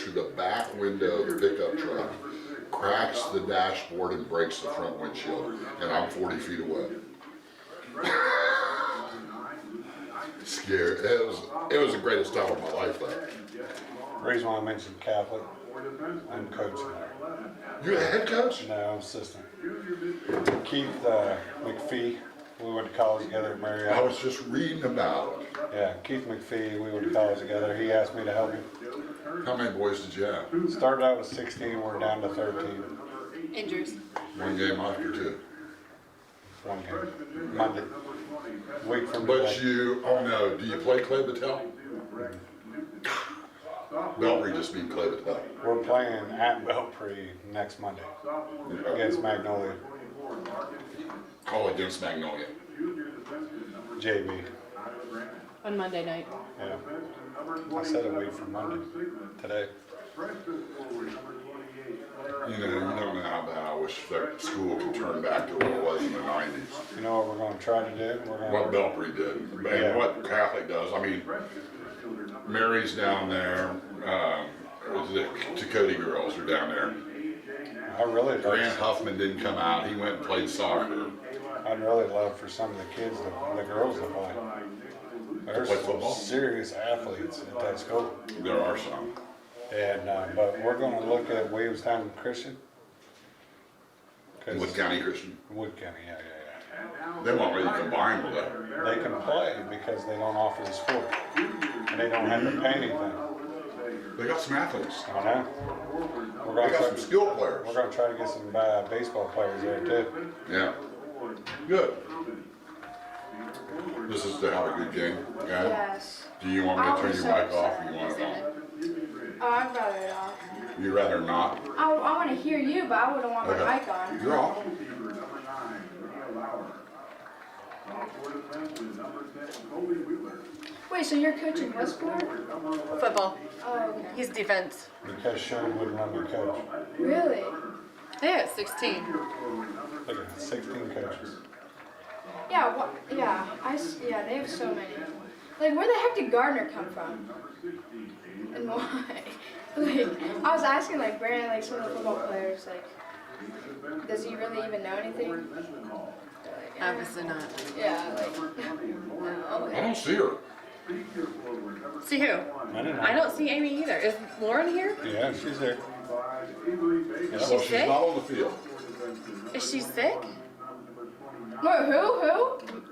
through the back window of the pickup truck, cracks the dashboard and breaks the front windshield, and I'm 40 feet away. Scared. It was the greatest time of my life though. The reason why I mentioned Catholic, I'm coaching there. You're the head coach? No, I'm assistant. Keith McPhee, we went to college together at Marietta. I was just reading about it. Yeah, Keith McPhee, we went to college together. He asked me to help him. How many boys did you have? Started out with 16, we're down to 13. Injuries. One game after two. One game. Monday. Week from But today. you, oh no, do you play Clay Battelle? Belpre just beat Clay Battelle. We're playing at Belpre next Monday against Magnolia. Call against Magnolia. JV. On Monday night. Yeah. I said a week from Monday. Today. You know, you don't know how bad I wish that school could turn back to what it was in the 90s. You know what we're going to try to do? What Belpre did, and Yeah. what Catholic does. I mean, Mary's down there, the Tacoti girls are down there. I really Grant Huffman didn't come out, he went and played soccer. I'd really love for some of the kids, the girls to play. There's play some football? serious athletes at that school. There are some. And, but we're going to look at Williamstown Christian. Wood County Christian. Wood County, yeah. They won't really combine with that. They can play because they don't offer the sport. And they don't have to pay anything. They got some athletes. I know. They got some skilled players. We're going to try to get some baseball players there too. Yeah. Good. This is to have a good game, guys. Yes. Do you want me to turn your mic off or you want it on? Oh, I'd rather it off. You'd rather not? I want to hear you, but I wouldn't want Okay. my mic on. You're off. Wait, so you're coaching what sport? Football. Oh, okay. He's defense. Because Sean wouldn't let me coach. Really? Yeah, 16. Look at 16 coaches. Yeah, yeah, they have so many. Like, where the heck did Gardner come from? And why? Like, I was asking, like, Brandon, like, some of the football players, like, does he really even know anything? They're like, Obviously not. Yeah, like, no. I don't see her. See who? I don't see Amy either. Is Lauren here? Yeah, she's there. Well, she's sick? not on the field. Is she sick? Wait, who?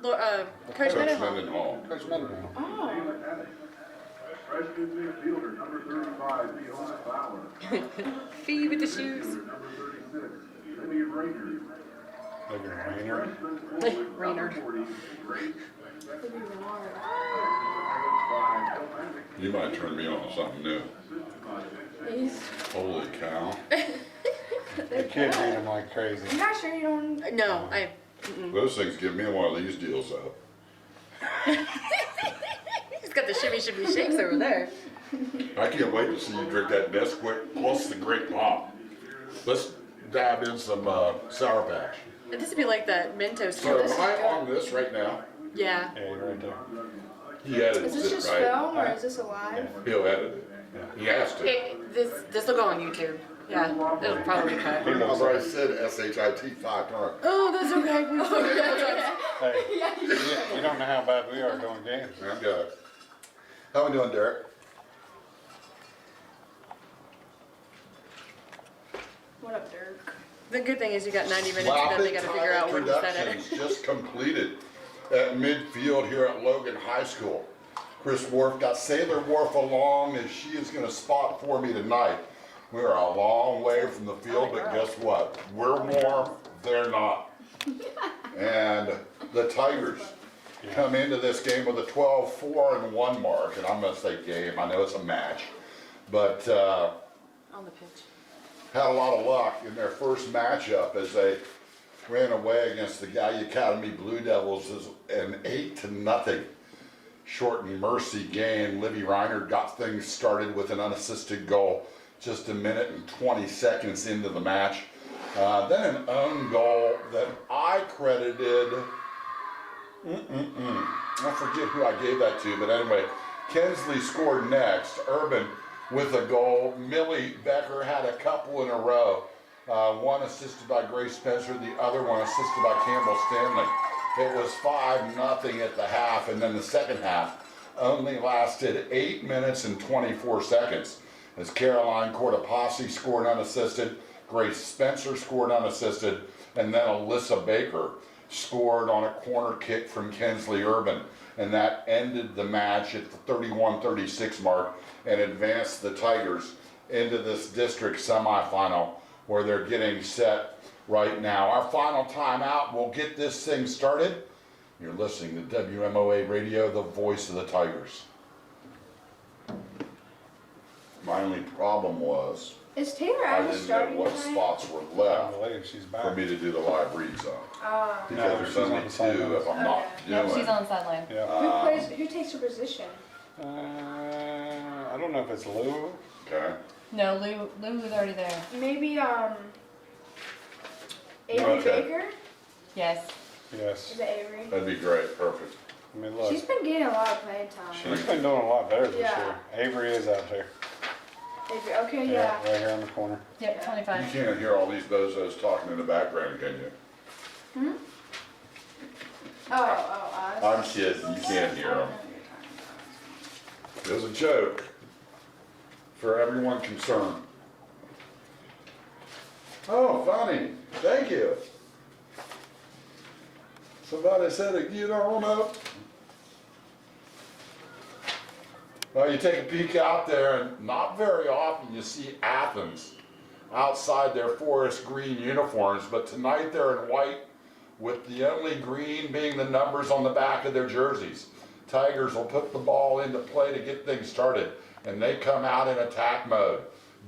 Coach Coach Mendenhall. Mendenhall. Coach Mendenhall. Oh. Fee with the shoes. Look at Rainer. Raynard. You might turn me on to something new. He's, Holy cow. The kid beat him like crazy. I'm not sure you don't. No, Those things give me one of these deals up. He's got the shimmy shakes over there. I can't wait to see you drink that Nesquik plus the great pop. Let's dab in some Sour Patch. This would be like that Mentos. So am I on this right now? Yeah. Yeah, you're right there. He edits Is this it, just right? film or is this a live? He'll edit it. He has to. This will go on YouTube. Yeah, it'll probably be cut. He I looks already like, said S-H-I-T 5 times. Oh, that's okay. hey, you don't know how bad we are doing games. I'm good. How we doing, Derek? What up, Dirk? The good thing is you got 90 minutes and then they got to figure out where you said it. Introductions just completed at midfield here at Logan High School. Chris Wharff got Sailor Wharff along as she is going to spot for me tonight. We're a long way from the field, but guess what? We're Wharff, they're not. And the Tigers come into this game with a 12-4-1 mark, and I'm going to say game. I know it's a match, but On the pitch. had a lot of luck in their first matchup as they ran away against the Gallia Academy Blue Devils as an 8-0 shortened mercy game. Livy Reiner got things started with an unassisted goal just a minute and 20 seconds into the match. Then an own goal that I credited, I forget who I gave that to, but anyway, Kensley scored next. Urban with a goal. Millie Becker had a couple in a row. One assisted by Grace Spencer, the other one assisted by Campbell Stanley. It was 5-0 at the half, and then the second half only lasted 8 minutes and 24 seconds as Caroline Cortopassi scored unassisted, Grace Spencer scored unassisted, and then Alyssa Baker scored on a corner kick from Kensley Urban. And that ended the match at the 31-36 mark and advanced the Tigers into this district semifinal where they're getting set right now. Our final timeout will get this thing started. You're listening to WMOA Radio, the voice of the Tigers. My only problem was Is Taylor I Adams didn't know starting what tonight? spots were I left believe she's back. for me to do the live read zone. Because No, there's she's only on the sideline. two if I'm not Okay. Nope, she's doing. on the sideline. Yeah. Who takes her position? I don't know if it's Lou. Okay. No, Lou was already there. Maybe Avery Okay. Baker? Yes. Yes. Is it Avery? That'd be great. Perfect. I mean, look. She's been getting a lot of playing time. She's been doing a lot better this Yeah. year. Avery is out there. Avery, okay, yeah. Right here in the corner. Yep, You 25. can't hear all these bozos talking in the background, can you? Hmm? Oh, I'm kidding. You can't hear them. It was a joke for everyone concerned. Oh, funny. Thank you. Somebody said it, you don't know. Well, you take a peek out there, and not very often you see Athens outside their forest green uniforms, but tonight they're in white, with the only green being the numbers on the back of their jerseys. Tigers will put the ball into play to get things started, and they come out in attack mode,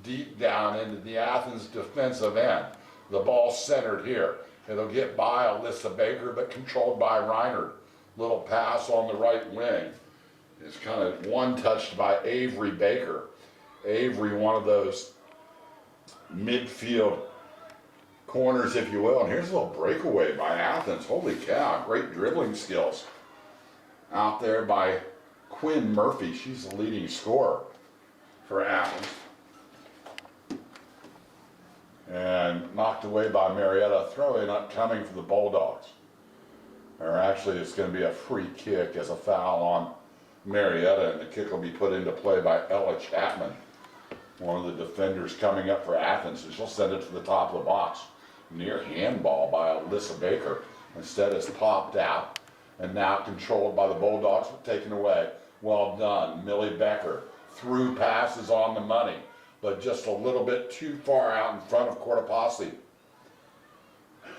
deep down into the Athens defensive end. The ball centered here. It'll get by Alyssa Baker, but controlled by Reinert. Little pass on the right wing. It's kind of one-touched by Avery Baker. Avery, one of those midfield corners, if you will. And here's a little breakaway by Athens. Holy cow, great dribbling skills. Out there by Quinn Murphy. She's the leading scorer for Athens. And knocked away by Marietta. Throw-in upcoming for the Bulldogs. Or actually, it's going to be a free kick as a foul on Marietta, and the kick will be put into play by Ella Chapman, one of the defenders coming up for Athens, and she'll send it to the top of the box. Near handball by Alyssa Baker. Instead, it's popped out, and now controlled by the Bulldogs, but taken away. Well done, Millie Becker. Through passes on the money, but just a little bit too far out in front of Cortopassi.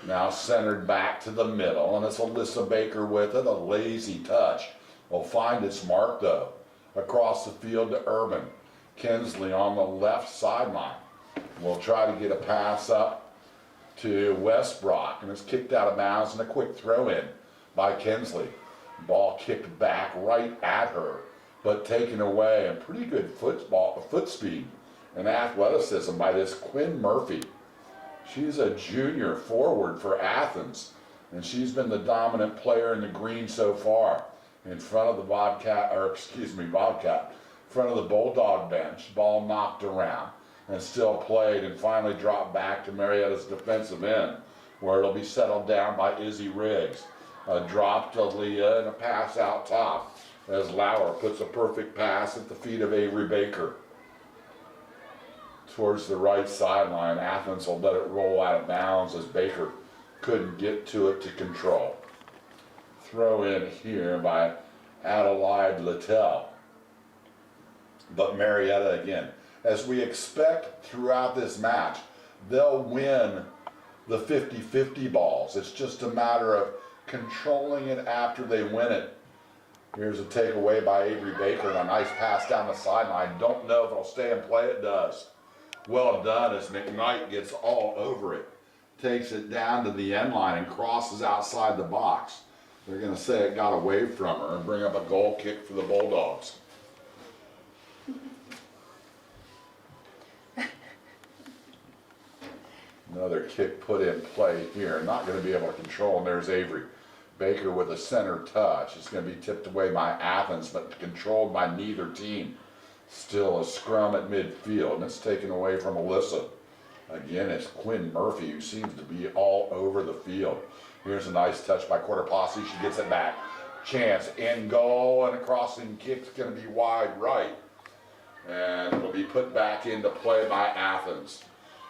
Now centered back to the middle, and it's Alyssa Baker with it, a lazy touch. Will find its mark though, across the field to Urban. Kensley on the left sideline will try to get a pass up to Westbrook, and it's kicked out of bounds and a quick throw in by Kensley. Ball kicked back right at her, but taken away, and pretty good foot speed and athleticism by this Quinn Murphy. She's a junior forward for Athens, and she's been the dominant player in the green so far. In front of the Bobcat, in front of the Bulldog bench, ball knocked around and still played, and finally dropped back to Marietta's defensive end, where it'll be settled down by Izzy Riggs. A drop to Leah and a pass out top as Lauer puts a perfect pass at the feet of Avery Baker. Towards the right sideline, Athens will let it roll out of bounds as Baker couldn't get to it to control. Throw in here by Adelaide Littell. But Marietta again. As we expect throughout this match, they'll win the 50-50 balls. It's just a matter of controlling it after they win it. Here's a takeaway by Avery Baker and a nice pass down the sideline. Don't know if it'll stay in play. It does. Well done as McKnight gets all over it. Takes it down to the end line and crosses outside the box. They're going to say it got away from her and bring up a goal kick for the Bulldogs. Another kick put in play here. Not going to be able to control, and there's Avery Baker with a center touch. It's going to be tipped away by Athens, but controlled by neither team. Still a scrum at midfield, and it's taken away from Alyssa. Again, it's Quinn Murphy who seems to be all over the field. Here's a nice touch by Quarter Posse. She gets it back. Chance in goal, and a crossing kick's going to be wide right. And it'll be put back into play by Athens.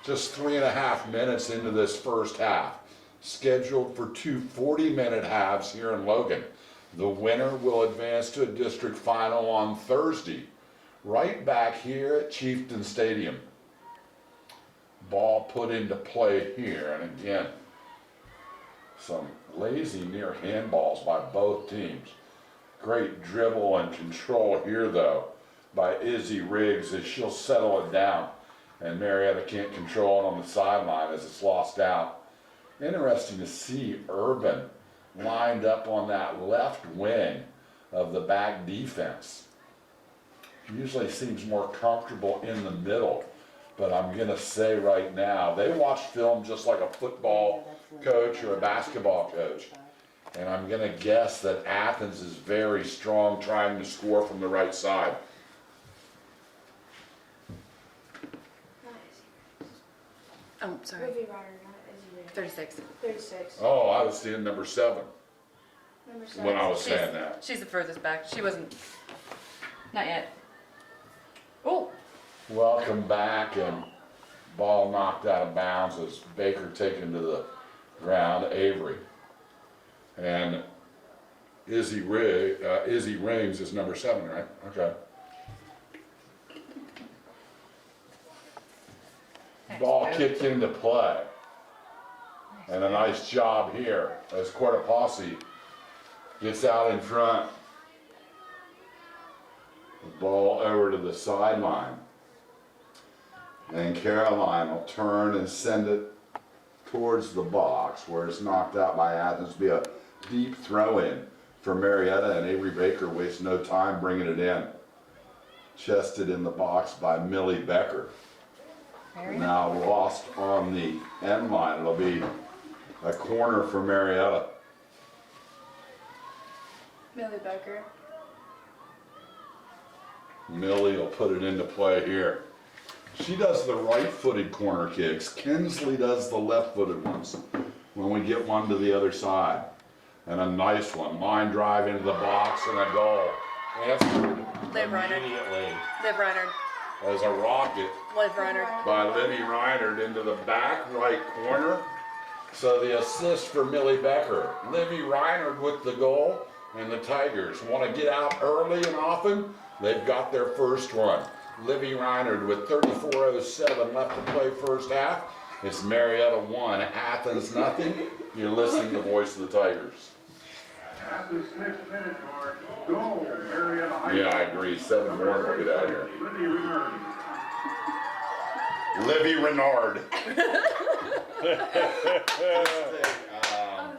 Just 3.5 minutes into this first half. Scheduled for two 40-minute halves here in Logan. The winner will advance to a district final on Thursday, right back here at Chieftain Stadium. Ball put into play here, and again, some lazy near handballs by both teams. Great dribble and control here though by Izzy Riggs as she'll settle it down, and Marietta can't control it on the sideline as it's lost out. Interesting to see Urban lined up on that left wing of the back defense. Usually seems more comfortable in the middle, but I'm gonna say right now, they watch film just like a football coach or a basketball coach. And I'm gonna guess that Athens is very strong trying to score from the right side. Oh, sorry. Ruby Ryder, not Izzy Riggs. 36. 36. Oh, I was seeing number 7 Number 7. when I was saying that. She's the furthest back. She wasn't. Not yet. Oh, Welcome back, and ball knocked out of bounds as Baker taken to the ground, Avery. And Izzy Rings is number 7, right? Okay. Ball kicked into play. And a nice job here as Quarter Posse gets out in front. The ball over to the sideline. And Caroline will turn and send it towards the box where it's knocked out by Athens. Be a deep throw in for Marietta, and Avery Baker wastes no time bringing it in. Chested in the box by Millie Becker. Now lost on the end line. It'll be a corner for Marietta. Millie Becker. Millie will put it into play here. She does the right-footed corner kicks. Kinsley does the left-footed ones when we get one to the other side. And a nice one. Line drive into the box and a goal. Answered Liv Reiner. immediately Liv Reiner. as a rocket Liv Reiner. by Livy Reinert into the back right corner. So the assist for Millie Becker. Livy Reinert with the goal, and the Tigers want to get out early and often. They've got their first one. Livy Reinert with 34:07 left to play first half. It's Marietta 1, Athens nothing. You're listening to the voice of the Tigers. At the 6th minute mark, go Marietta High. Yeah, I agree. 7 more and we'll get out of here. Libby Renard. Livy Renard.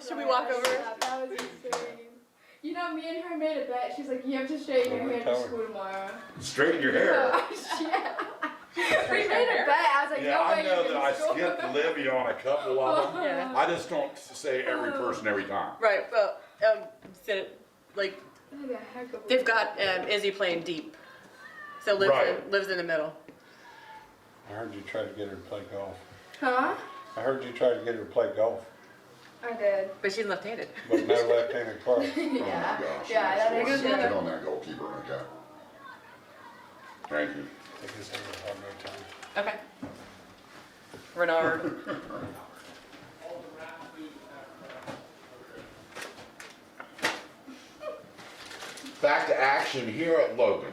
Should we walk over? That was insane. You know, me and her made a bet. She's like, you have to straighten your hair to school tomorrow. Straighten your hair. Yeah. We made a bet. I was like, Yeah, no I way know you're that gonna I school. skipped Livy on a couple of them. Yeah. I just don't say every person every time. Right. Well, like Look at heck of a- they've got Izzy playing deep, so Right. lives in the middle. I heard you tried to get her to play golf. Huh? I heard you tried to get her to play golf, I did. But she's left-handed. but no left-handed club. Oh my Yeah. gosh. Yeah, that Get makes sense. on that goalkeeper, okay. Thank you. I guess I would have no time. Okay. Renard. Back to action here at Logan.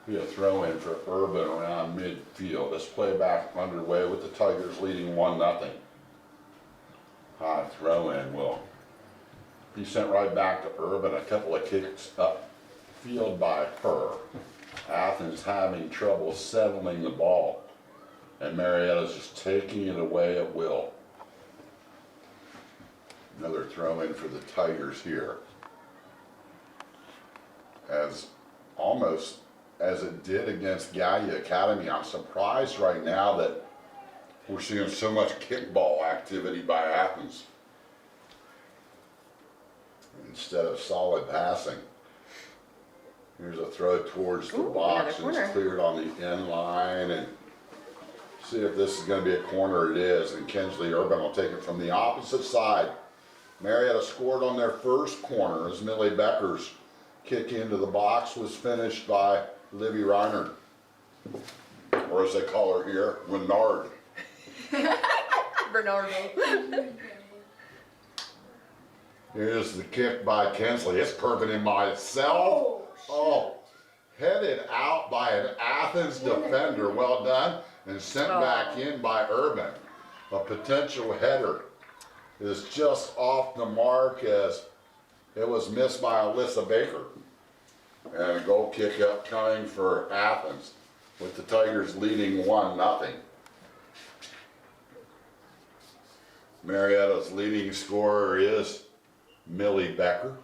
Be a throw in for Urban around midfield. This playback underway with the Tigers leading 1-0. High throw in will be sent right back to Urban. A couple of kicks up field by her. Athens having trouble settling the ball, and Marietta's just taking it away at will. Another throw in for the Tigers here. As almost as it did against Gallia Academy, I'm surprised right now that we're seeing so much kickball activity by Athens instead of solid passing. Here's a throw towards the Ooh, box, another and it's corner. cleared on the end line, and see if this is gonna be a corner. It is, and Kinsley Urban will take it from the opposite side. Marietta scored on their first corner as Millie Becker's kick into the box was finished by Livy Reiner. Or as they call her here, Renard. Bernardo. Here's the kick by Kinsley. It's curving in by itself. Oh, headed out by an Athens defender. Well done. And sent back in by Urban. A potential header is just off the mark as it was missed by Alyssa Baker. And a goal kick upcoming for Athens with the Tigers leading 1-0. Marietta's leading scorer is Millie Becker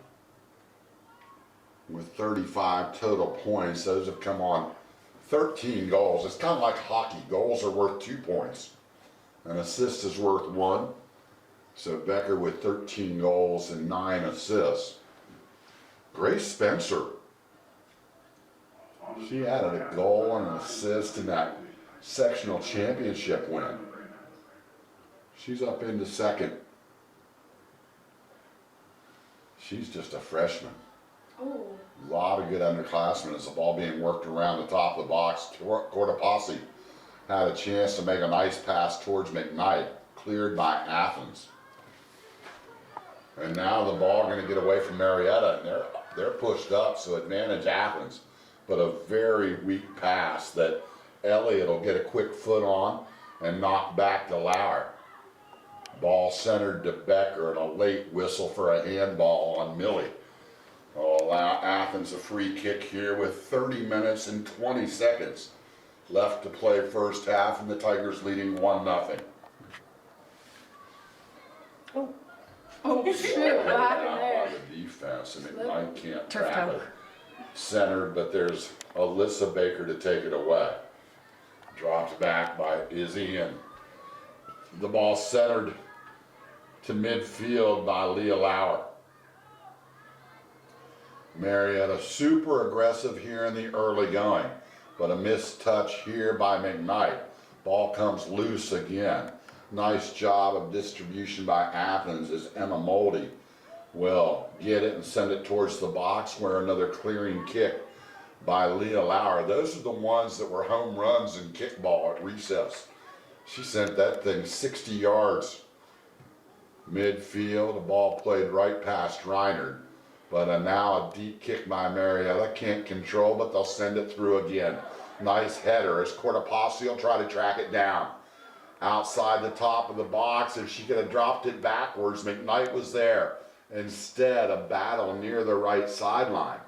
with 35 total points. Those have come on 13 goals. It's kind of like hockey. Goals are worth 2 points. An assist is worth 1. So Becker with 13 goals and 9 assists. Grace Spencer. She added a goal and an assist in that sectional championship win. She's up into second. She's just a freshman. Oh. A lot of good underclassmen as the ball being worked around the top of the box. Cortopassi had a chance to make a nice pass towards McKnight, cleared by Athens. And now the ball going to get away from Marietta, and they're pushed up, so advantage Athens. But a very weak pass that Elliott will get a quick foot on and knock back to Lauer. Ball centered to Becker, and a late whistle for a handball on Millie. Will allow Athens a free kick here with 30 minutes and 20 seconds left to play first half, and the Tigers leading 1-0. Oh shoot, what happened Out there? by the defense, and McKnight can't Turf trap toe. it. Centered, but there's Alyssa Baker to take it away. Dropped back by Izzy, and the ball centered to midfield by Leah Lauer. Marietta super aggressive here in the early going, but a missed touch here by McKnight. Ball comes loose again. Nice job of distribution by Athens as Emma Moldy will get it and send it towards the box, where another clearing kick by Leah Lauer. Those are the ones that were home runs in kickball at recess. She sent that thing 60 yards. Midfield, the ball played right past Reiner. But now a deep kick by Marietta, can't control, but they'll send it through again. Nice header as Cortopassi will try to track it down. Outside the top of the box, if she could have dropped it backwards, McKnight was there. Instead, a battle near the right sideline.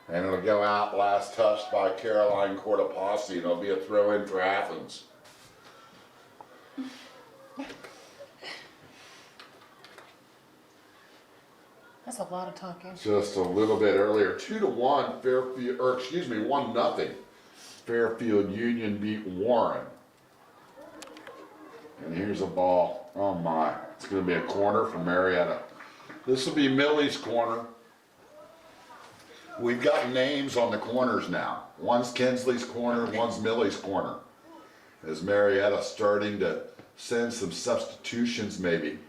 And it'll go out last touched by Caroline Cortopassi, and it'll be a throw in for Athens. That's a lot of talking. Just a little bit earlier, 2-1, Fairfield, or excuse me, 1-0. Fairfield Union beat Warren. And here's a ball. Oh my, it's going to be a corner for Marietta. This will be Millie's corner. We've got names on the corners now. One's Kinsley's corner, one's Millie's corner. As Marietta starting to send some substitutions maybe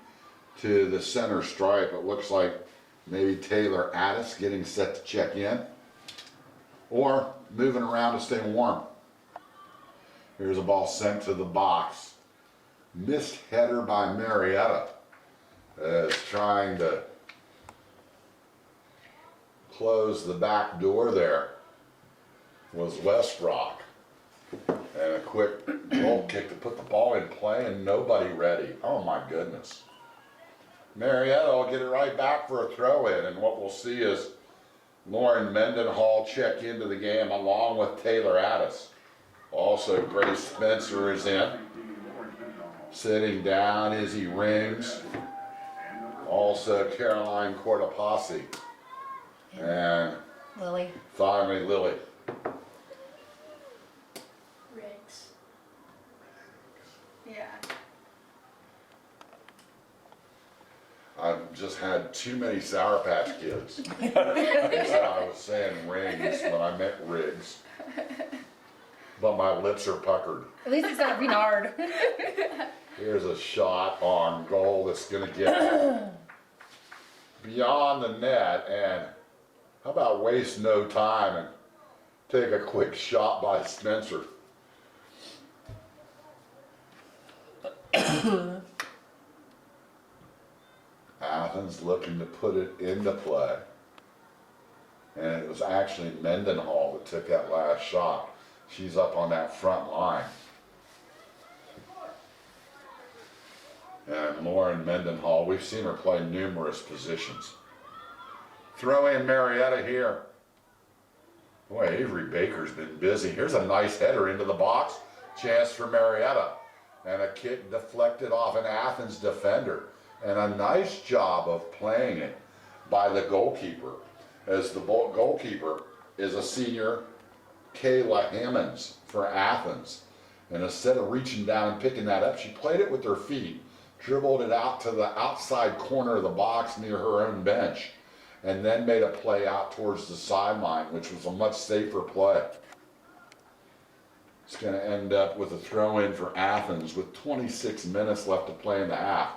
to the center stripe. It looks like maybe Taylor Addis getting set to check in, or moving around to stay warm. Here's a ball sent to the box. Missed header by Marietta as trying to close the back door there was Westrock. And a quick goal kick to put the ball in play, and nobody ready. Oh my goodness. Marietta will get it right back for a throw in, and what we'll see is Lauren Mendenhall check into the game along with Taylor Addis. Also Grace Spencer is in. Sitting down, Izzy Rings. Also Caroline Cortopassi. And Lily. finally Lily. Riggs. Yeah. I've just had too many Sour Patch Kids. That's how I was saying rings when I meant rigs. But my lips are puckered. At least it's not Renard. Here's a shot on goal that's gonna get beyond the net, and how about waste no time and take a quick shot by Spencer. Athens looking to put it into play. And it was actually Mendenhall that took that last shot. She's up on that front line. And Lauren Mendenhall, we've seen her play numerous positions. Throw in Marietta here. Boy, Avery Baker's been busy. Here's a nice header into the box. Chance for Marietta. And a kick deflected off an Athens defender. And a nice job of playing it by the goalkeeper, as the goalkeeper is a senior, Kayla Hammonds for Athens. And instead of reaching down and picking that up, she played it with her feet, dribbled it out to the outside corner of the box near her own bench, and then made a play out towards the sideline, which was a much safer play. It's going to end up with a throw-in for Athens with 26 minutes left to play in the half.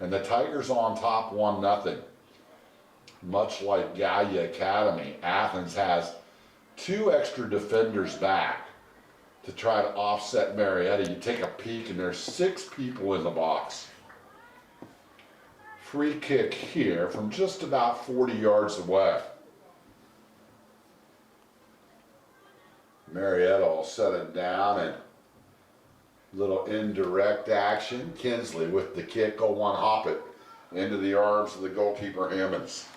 And the Tigers on top 1-0. Much like Gallia Academy, Athens has 2 extra defenders back to try to offset Marietta. You take a peek and there's 6 people in the box. Free kick here from just about 40 yards away. Marietta will set it down, and little indirect action. Kinsley with the kick, go one hop it into the arms of the goalkeeper Hammonds.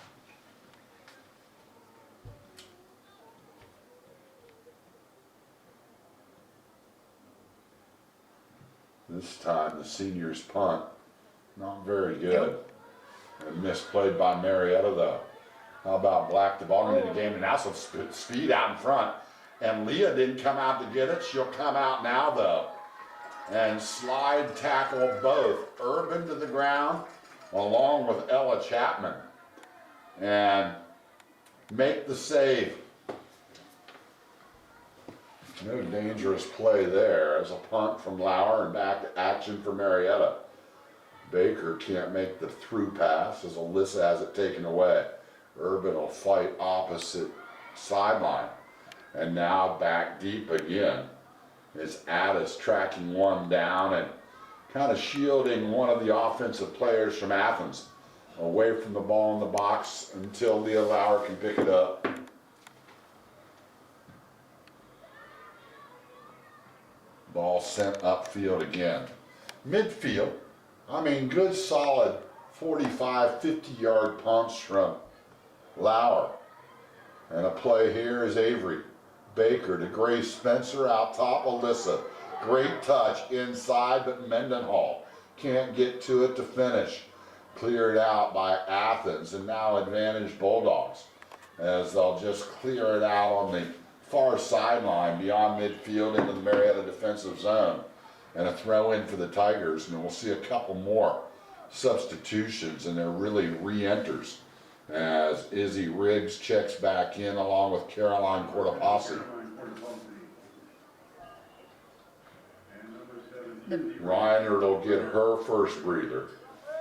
This time the seniors punt, not very good. And misplayed by Marietta though. How about Black, the ball into the game, and now some speed out in front. And Leah didn't come out to get it. She'll come out now though. And slide tackle both Urban to the ground along with Ella Chapman and make the save. No dangerous play there as a punt from Lauer and back to action for Marietta. Baker can't make the through pass as Alyssa has it taken away. Urban will fight opposite sideline, and now back deep again. Is Addis tracking one down and kind of shielding one of the offensive players from Athens away from the ball in the box until Leah Lauer can pick it up. Ball sent upfield again. Midfield, I mean, good solid 45, 50-yard punch from Lauer. And a play here is Avery Baker to Grace Spencer out top Alyssa. Great touch inside, but Mendenhall can't get to it to finish. Cleared out by Athens, and now advantage Bulldogs as they'll just clear it out on the far sideline beyond midfield into the Marietta defensive zone. And a throw in for the Tigers, and we'll see a couple more substitutions, and they're really re-enters as Izzy Riggs checks back in along with Caroline Cortopassi. Reiner will get her first breather,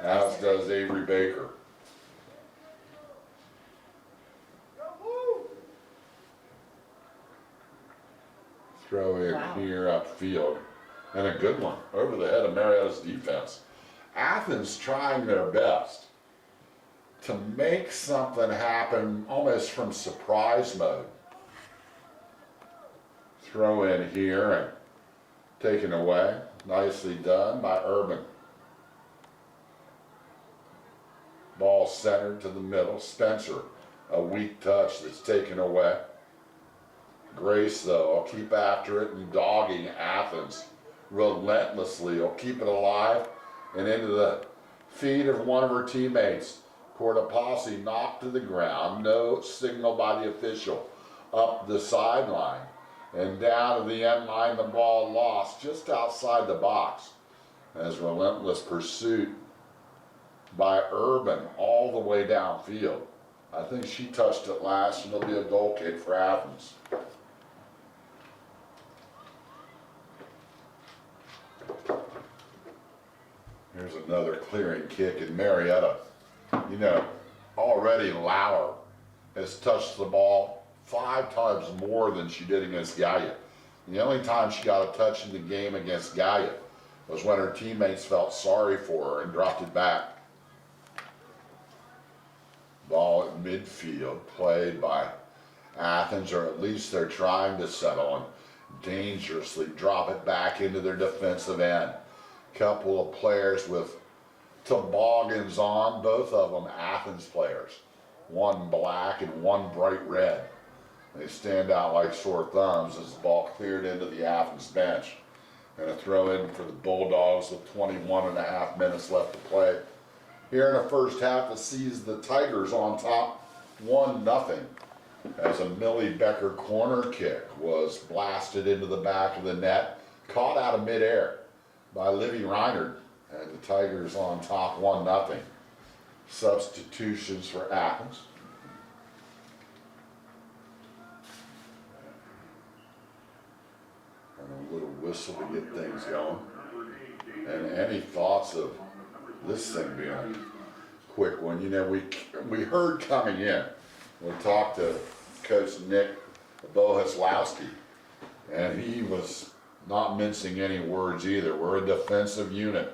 as does Avery Baker. Throw in here upfield, and a good one over the head of Marietta's defense. Athens trying their best to make something happen almost from surprise mode. Throw in here and taken away. Nicely done by Urban. Ball centered to the middle. Spencer, a weak touch that's taken away. Grace, though, will keep after it and dogging Athens relentlessly. Will keep it alive and into the feet of one of her teammates. Cortopassi knocked to the ground. No signal by the official. Up the sideline and down to the end line. The ball lost just outside the box as relentless pursuit by Urban all the way downfield. I think she touched it last, and it'll be a goal kick for Athens. Here's another clearing kick in Marietta. You know, already Lauer has touched the ball 5 times more than she did against Gallia. The only time she got a touch in the game against Gallia was when her teammates felt sorry for her and dropped it back. Ball at midfield, played by Athens, or at least they're trying to settle and dangerously drop it back into their defensive end. Couple of players with toboggans on, both of them Athens players. One black and one bright red. They stand out like sore thumbs as the ball cleared into the Athens bench. And a throw in for the Bulldogs with 21.5 minutes left to play. Here in the first half, it sees the Tigers on top 1-0 as a Millie Becker corner kick was blasted into the back of the net, caught out of midair by Livy Reinard, and the Tigers on top 1-0. Substitutions for Athens. And a little whistle to get things going. And any thoughts of this thing being a quick one? You know, we heard coming in, we talked to Coach Nick Bohuslawski, and he was not mincing any words either. We're a defensive unit.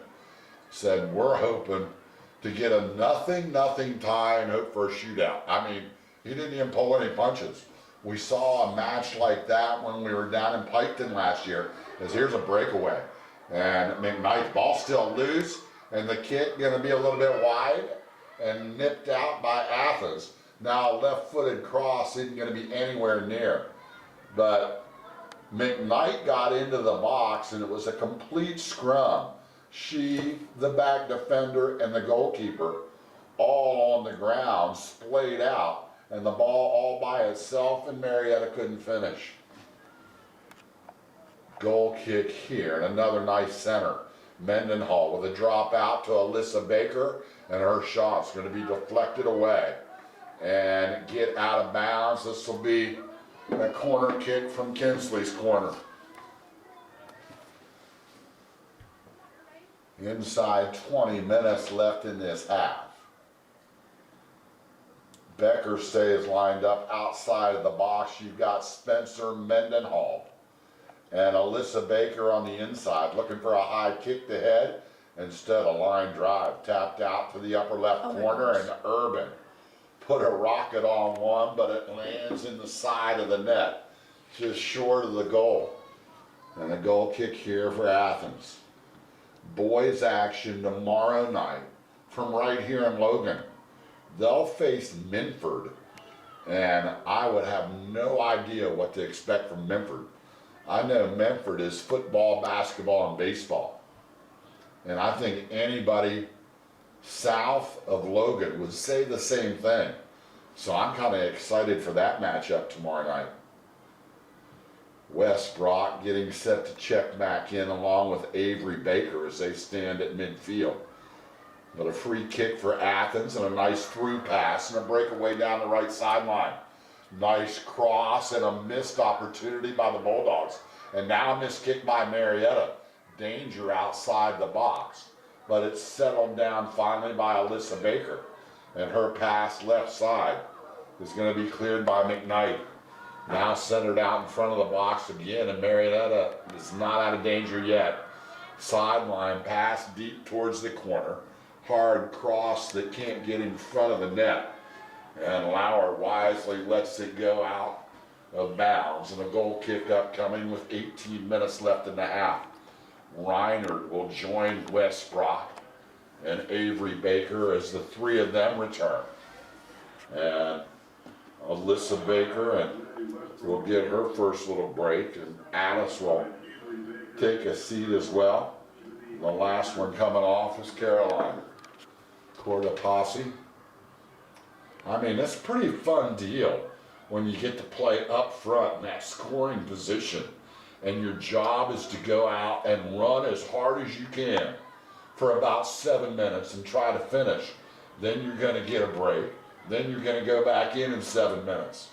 Said we're hoping to get a 0-0 tie and hope for a shootout. I mean, he didn't even pull any punches. We saw a match like that when we were down in Piketon last year, as here's a breakaway. And McKnight's ball still loose, and the kick gonna be a little bit wide and nipped out by Athens. Now left-footed cross isn't gonna be anywhere near. But McKnight got into the box and it was a complete scrum. She, the back defender, and the goalkeeper all on the ground, splayed out, and the ball all by itself, and Marietta couldn't finish. Goal kick here, and another nice center. Mendenhall with a drop out to Alyssa Baker, and her shot's going to be deflected away and get out of bounds. This will be a corner kick from Kinsley's corner. Inside 20 minutes left in this half. Becker stays lined up outside of the box. You've got Spencer Mendenhall and Alyssa Baker on the inside, looking for a high kick to head. Instead, a line drive tapped out to the upper left corner, and Urban put a rocket on one, but it lands in the side of the net, just short of the goal. And a goal kick here for Athens. Boys action tomorrow night from right here in Logan. They'll face Minford, and I would have no idea what to expect from Minford. I know Minford is football, basketball, and baseball. And I think anybody south of Logan would say the same thing. So I'm kind of excited for that matchup tomorrow night. Wes Brock getting set to check back in along with Avery Baker as they stand at midfield. But a free kick for Athens and a nice through pass and a breakaway down the right sideline. Nice cross and a missed opportunity by the Bulldogs. And now a missed kick by Marietta. Danger outside the box. But it's settled down finally by Alyssa Baker. And her pass left side is going to be cleared by McKnight. Now centered out in front of the box again, and Marietta is not out of danger yet. Sideline pass deep towards the corner. Hard cross that can't get in front of the net. And Lauer wisely lets it go out of bounds, and a goal kick upcoming with 18 minutes left in the half. Reinard will join Wes Brock and Avery Baker as the three of them return. And Alyssa Baker will get her first little break, and Alice will take a seat as well. The last one coming off is Caroline Cortopassi. I mean, it's a pretty fun deal when you get to play up front in that scoring position, and your job is to go out and run as hard as you can for about 7 minutes and try to finish. Then you're gonna get a break. Then you're gonna go back in 7 minutes.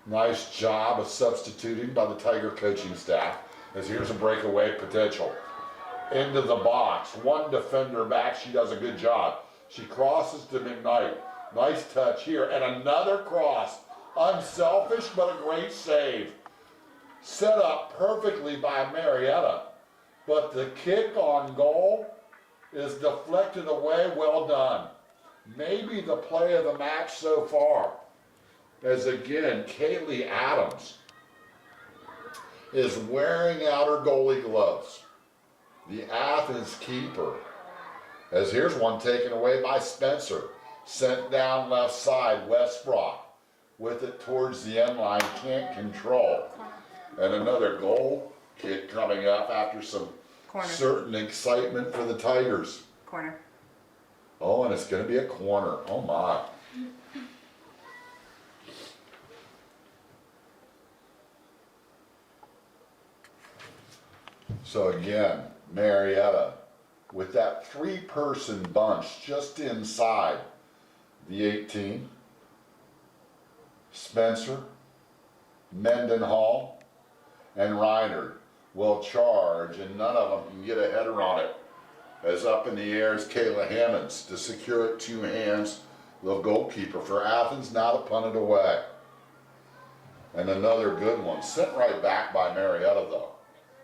Nice job of substituting by the Tiger coaching staff, as here's a breakaway potential. Into the box, one defender back, she does a good job. She crosses to McKnight. Nice touch here, and another cross. Unselfish, but a great save. Set up perfectly by Marietta, but the kick on goal is deflected away. Well done. Maybe the play of the match so far, as again, Kaylee Adams is wearing out her goalie gloves. The Athens keeper, as here's one taken away by Spencer, sent down left side, Westbrook with it towards the end line, can't control. And another goal kick coming up after some Corner. certain excitement for the Tigers. Corner. Oh, and it's gonna be a corner, oh my. So again, Marietta with that 3-person bunch just inside the 18. Spencer, Mendenhall, and Reiner will charge, and none of them can get a header on it. As up in the air is Kayla Hammonds to secure it 2 hands. The goalkeeper for Athens now to punt it away. And another good one, sent right back by Marietta though.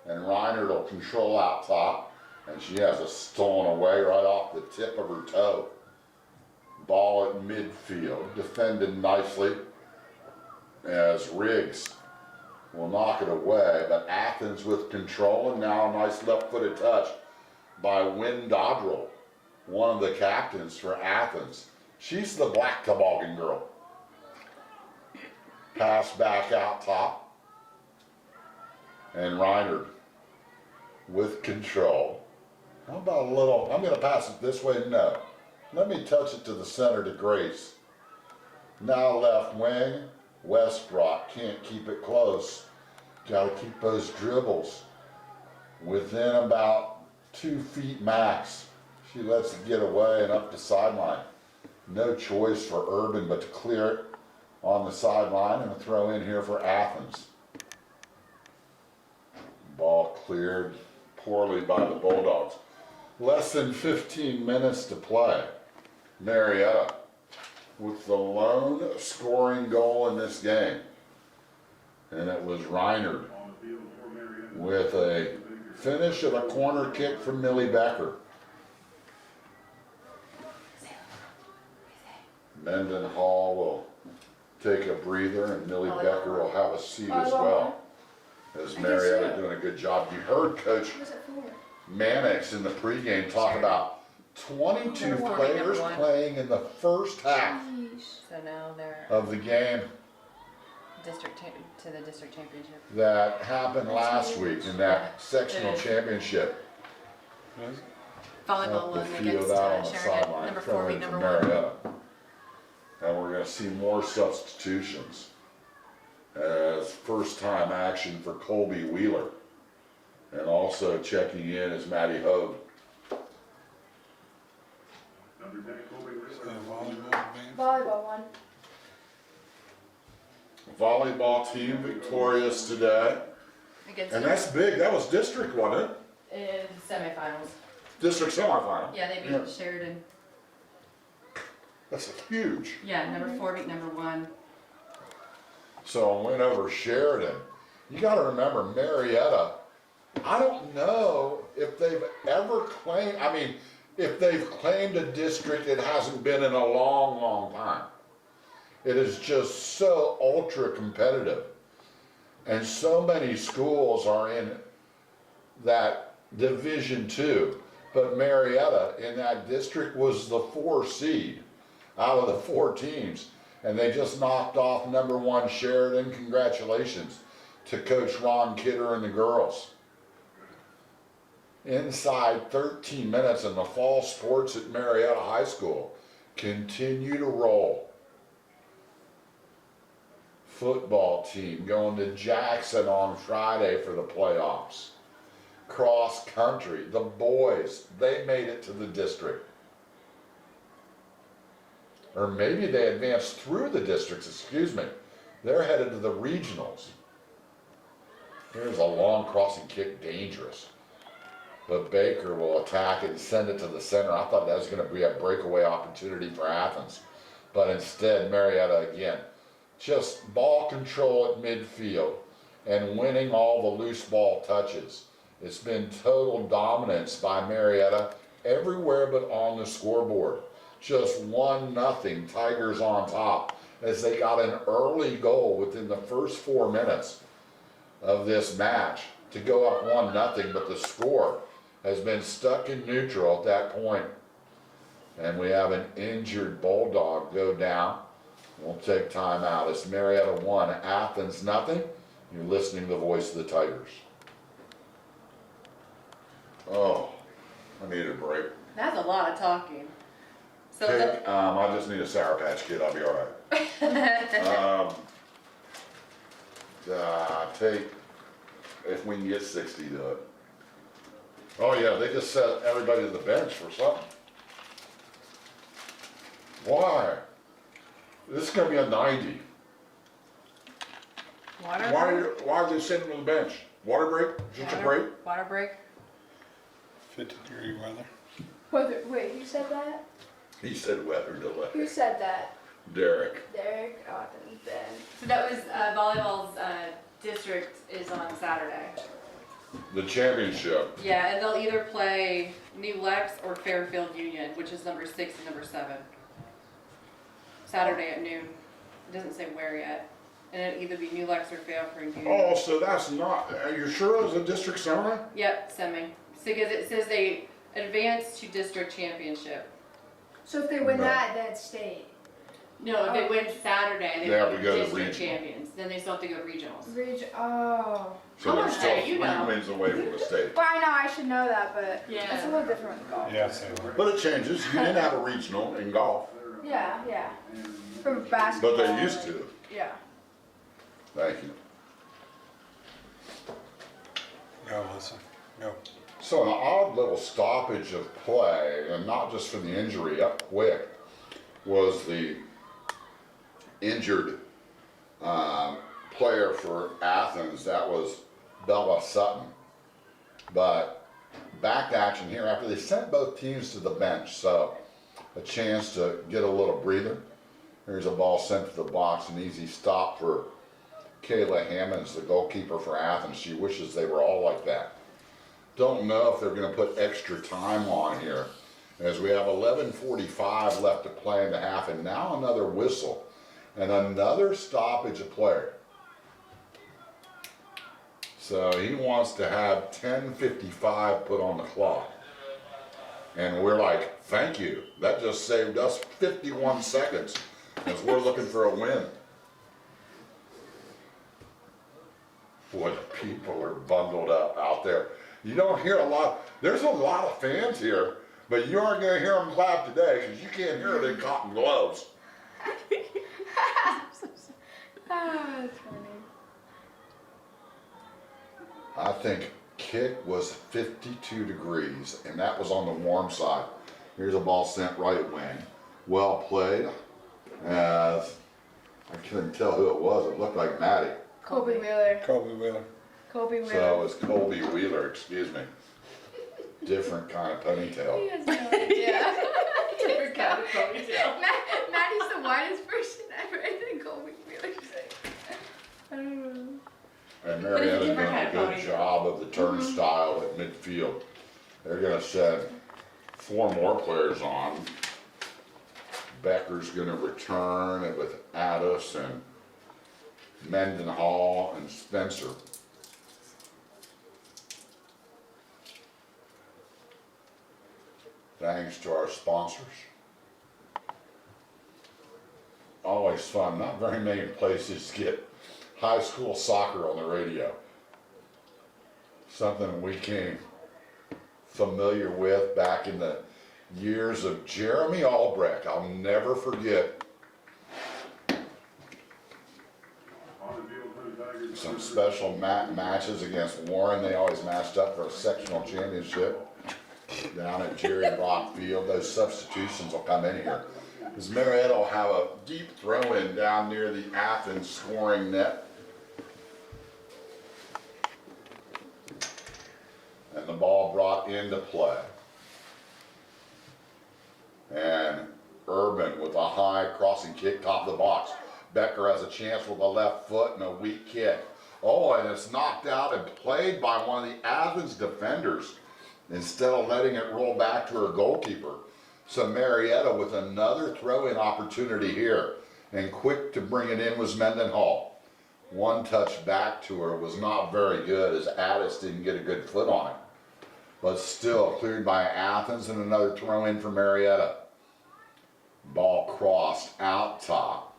And Reiner will control out top, and she has it stolen away right off the tip of her toe. Ball at midfield, defended nicely as Riggs will knock it away, but Athens with control, and now a nice left-footed touch by Wynn Dodrell, one of the captains for Athens. She's the black toboggan girl. Pass back out top, and Reiner with control. How about a little, I'm gonna pass it this way, no. Let me touch it to the center to Grace. Now left wing, Westbrook can't keep it close. Gotta keep those dribbles within about 2 feet max. She lets it get away and up the sideline. No choice for Urban but to clear it on the sideline and a throw in here for Athens. Ball cleared poorly by the Bulldogs. Less than 15 minutes to play. Marietta with the lone scoring goal in this game. And it was Reiner with a finish of a corner kick from Millie Becker. Mendenhall will take a breather, and Millie Becker will have a seat as well. As Marietta doing a good job. You heard Coach Mannix in the pregame talk about 22 players playing in the first half So now they're of the game to the district championship. that happened last week in that sectional championship. Volleyball Up the won field against out on the Sheridan, sideline, number 4 throw beat in number for 1. Marietta. And we're gonna see more substitutions as first time action for Colby Wheeler. And also checking in is Maddie Hogue. Volleyball one. Volleyball team victorious today. Against And that's big, that was district, wasn't it? in semifinals. District semifinal. Yeah, they beat Sheridan. That's huge. Yeah, number 4 beat number 1. So I went over Sheridan. You gotta remember Marietta, I don't know if they've ever claimed, I mean, if they've claimed a district, it hasn't been in a long, long time. It is just so ultra competitive. And so many schools are in that Division 2. But Marietta in that district was the 4 seed out of the 4 teams. And they just knocked off number 1 Sheridan. Congratulations to Coach Ron Kidder and the girls. Inside 13 minutes, and the fall sports at Marietta High School continue to roll. Football team going to Jackson on Friday for the playoffs. cross country. The boys, they made it to the district. Or maybe they advanced through the districts, excuse me. They're headed to the regionals. Here's a long crossing kick, dangerous. But Baker will attack it and send it to the center. I thought that was going to be a breakaway opportunity for Athens. But instead, Marietta again. Just ball control at midfield and winning all the loose ball touches. It's been total dominance by Marietta everywhere but on the scoreboard. Just 1-0, Tigers on top, as they got an early goal within the first 4 minutes of this match to go up 1-0, but the score has been stuck in neutral at that point. And we have an injured Bulldog go down. We'll take time out. It's Marietta 1, Athens 0. You're listening to the voice of the Tigers. Oh, I need a break. That's a lot of talking. So Take, I just need a Sour Patch Kid. I'll be all right. Take, if we can get 60 to it. Oh yeah, they just set everybody to the bench for something. Why? This is gonna be a 90. water. Why are they sitting on the bench? Water break? Just a break? Water break. 50-degree weather. Wait, who said that? He said weather delay. Who said that? Derek. Derek? Oh, then Ben. So that was volleyball's district is on Saturday. The championship. Yeah, and they'll either play New Lex or Fairfield Union, which is number 6 and number 7. Saturday at noon. It doesn't say where yet. And it'll either be New Lex or Fairfield Union. Oh, so that's not, are you sure it was a district semi? Yep, semi. Because it says they advance to district championship. So if they win No. that, then it's state. No, if they win Saturday, They they have go to go to district regional. champions. Then they still have to go regionals. Oh. So How they're much still do you 3 know? wins away from the state. Well, I know I should know that, but Yeah. it's a little different with golf. Yes, they were. But it changes. You didn't have a regional in golf, Yeah, yeah. For basketball. but they used to. Yeah. Thank you. Go, listen. Go. So an odd little stoppage of play, and not just from the injury up quick, was the injured player for Athens. That was Bella Sutton. But back to action here after they sent both teams to the bench, so a chance to get a little breather. Here's a ball sent to the box, an easy stop for Kayla Hammonds, the goalkeeper for Athens. She wishes they were all like that. Don't know if they're going to put extra time on here, as we have 11:45 left to play in the half, and now another whistle and another stoppage of play. So he wants to have 10:55 put on the clock, and we're like, thank you, that just saved us 51 seconds as we're looking for a win. Boy, the people are bundled up out there. You don't hear a lot. There's a lot of fans here, but you aren't going to hear them clap today because you can't hear it in cotton gloves. Ah, that's funny. I think kick was 52 degrees, and that was on the warm side. Here's a ball sent right wing. Well played. I couldn't tell who it was. It looked like Maddie. Colby Wheeler. Kobe Wheeler. Colby Wheeler. So it was Colby Wheeler, excuse me. Different kind of He ponytail. has no idea. Different kind of ponytail. Maddie's the whitest person ever. I think Colby Wheeler's like, I don't know. And But it's a Marietta done different a kind of good ponytail. job of the turnstile at midfield. They're gonna send 4 more players on. Becker's gonna return it with Addis and Mendenhall and Spencer. Thanks to our sponsors. Always fun. Not very many places get high school soccer on the radio. Something we came familiar with back in the years of Jeremy Albrecht. I'll never forget. On the field for the some special matches against Warren. They always matched up for a sectional championship down at Jerry Rock Field. Those substitutions will come in here. Because Marietta will have a deep throw-in down near the Athens scoring net. And the ball brought into play. And Urban with a high crossing kick top of the box. Becker has a chance with a left foot and a weak kick. Oh, and it's knocked out and played by one of the Athens defenders instead of letting it roll back to her goalkeeper. So Marietta with another throw-in opportunity here. And quick to bring it in was Mendenhall. One touch back to her was not very good as Addis didn't get a good foot on it. But still cleared by Athens and another throw-in for Marietta. Ball crossed out top.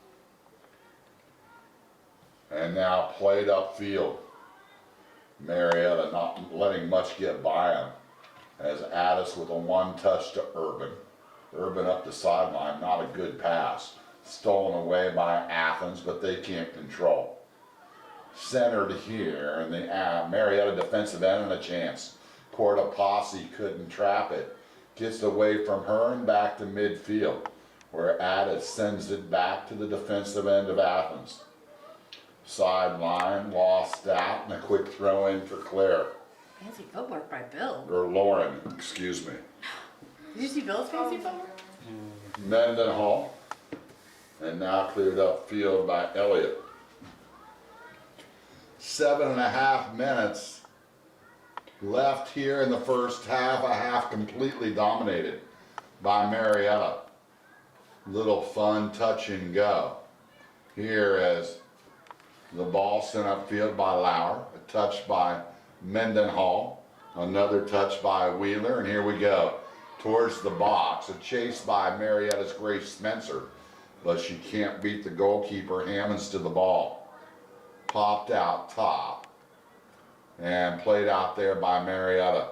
And now played upfield. Marietta not letting much get by him. As Addis with a one touch to Urban. Urban up the sideline, not a good pass. Stolen away by Athens, but they can't control. Centered here, and the Marietta defensive end and a chance. Posse couldn't trap it. Gets away from her and back to midfield, where Addis sends it back to the defensive end of Athens. Sideline, lost out, and a quick throw in for Claire. Fancy footwork by Bill. Or Lauren, excuse me. Did you see Bill's fancy footwork? Mendenhall. And now cleared up field by Elliott. 7.5 minutes left here in the first half. A half completely dominated by Marietta. Little fun touch and go. Here as the ball sent upfield by Lauer. A touch by Mendenhall. Another touch by Wheeler. And here we go. Towards the box. A chase by Marietta's Grace Spencer. But she can't beat the goalkeeper. Hammonds to the ball. Popped out top. And played out there by Marietta.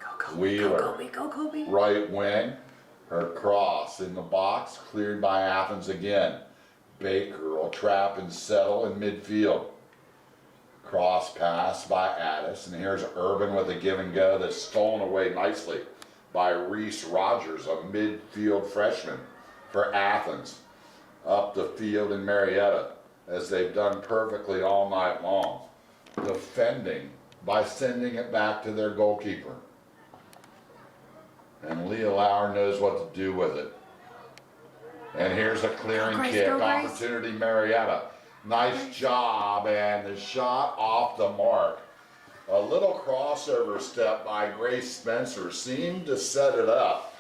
Go Kobe, Wheeler. go Kobe, go Kobe. Right wing. Her cross in the box. Cleared by Athens again. Baker will trap and settle in midfield. Cross pass by Addis. And here's Urban with a give and go that's stolen away nicely by Reese Rogers, a midfield freshman for Athens. Up the field in Marietta, as they've done perfectly all night long. Defending by sending it back to their goalkeeper. And Leah Lauer knows what to do with it. And here's a clearing Grace, kick, go, Grace. opportunity Marietta. Nice job, and the shot off the mark. A little crossover step by Grace Spencer seemed to set it up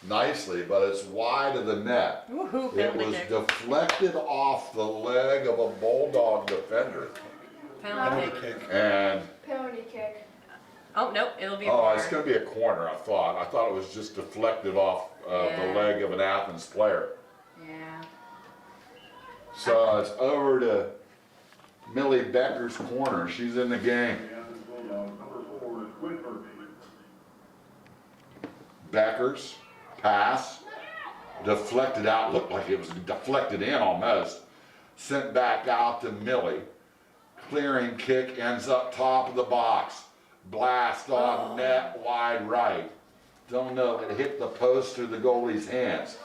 nicely, but it's wide of the net. Woohoo, It penalty was kick. deflected off the leg of a Bulldog defender. Penalty Penalty kick. kick. And, Penalty kick. Oh, nope, it'll be a oh, corner. it's gonna be a corner, I thought. I thought it was just deflected off the Yeah. leg of an Athens player. Yeah. So it's over to Millie Becker's corner. She's in the game. Number 4 is Whitford. Becker's pass, deflected out, looked like it was deflected in almost. Sent back out to Millie. Clearing kick ends up top of the box. Blast on net wide right. Don't know if it hit the post or the goalie's hands.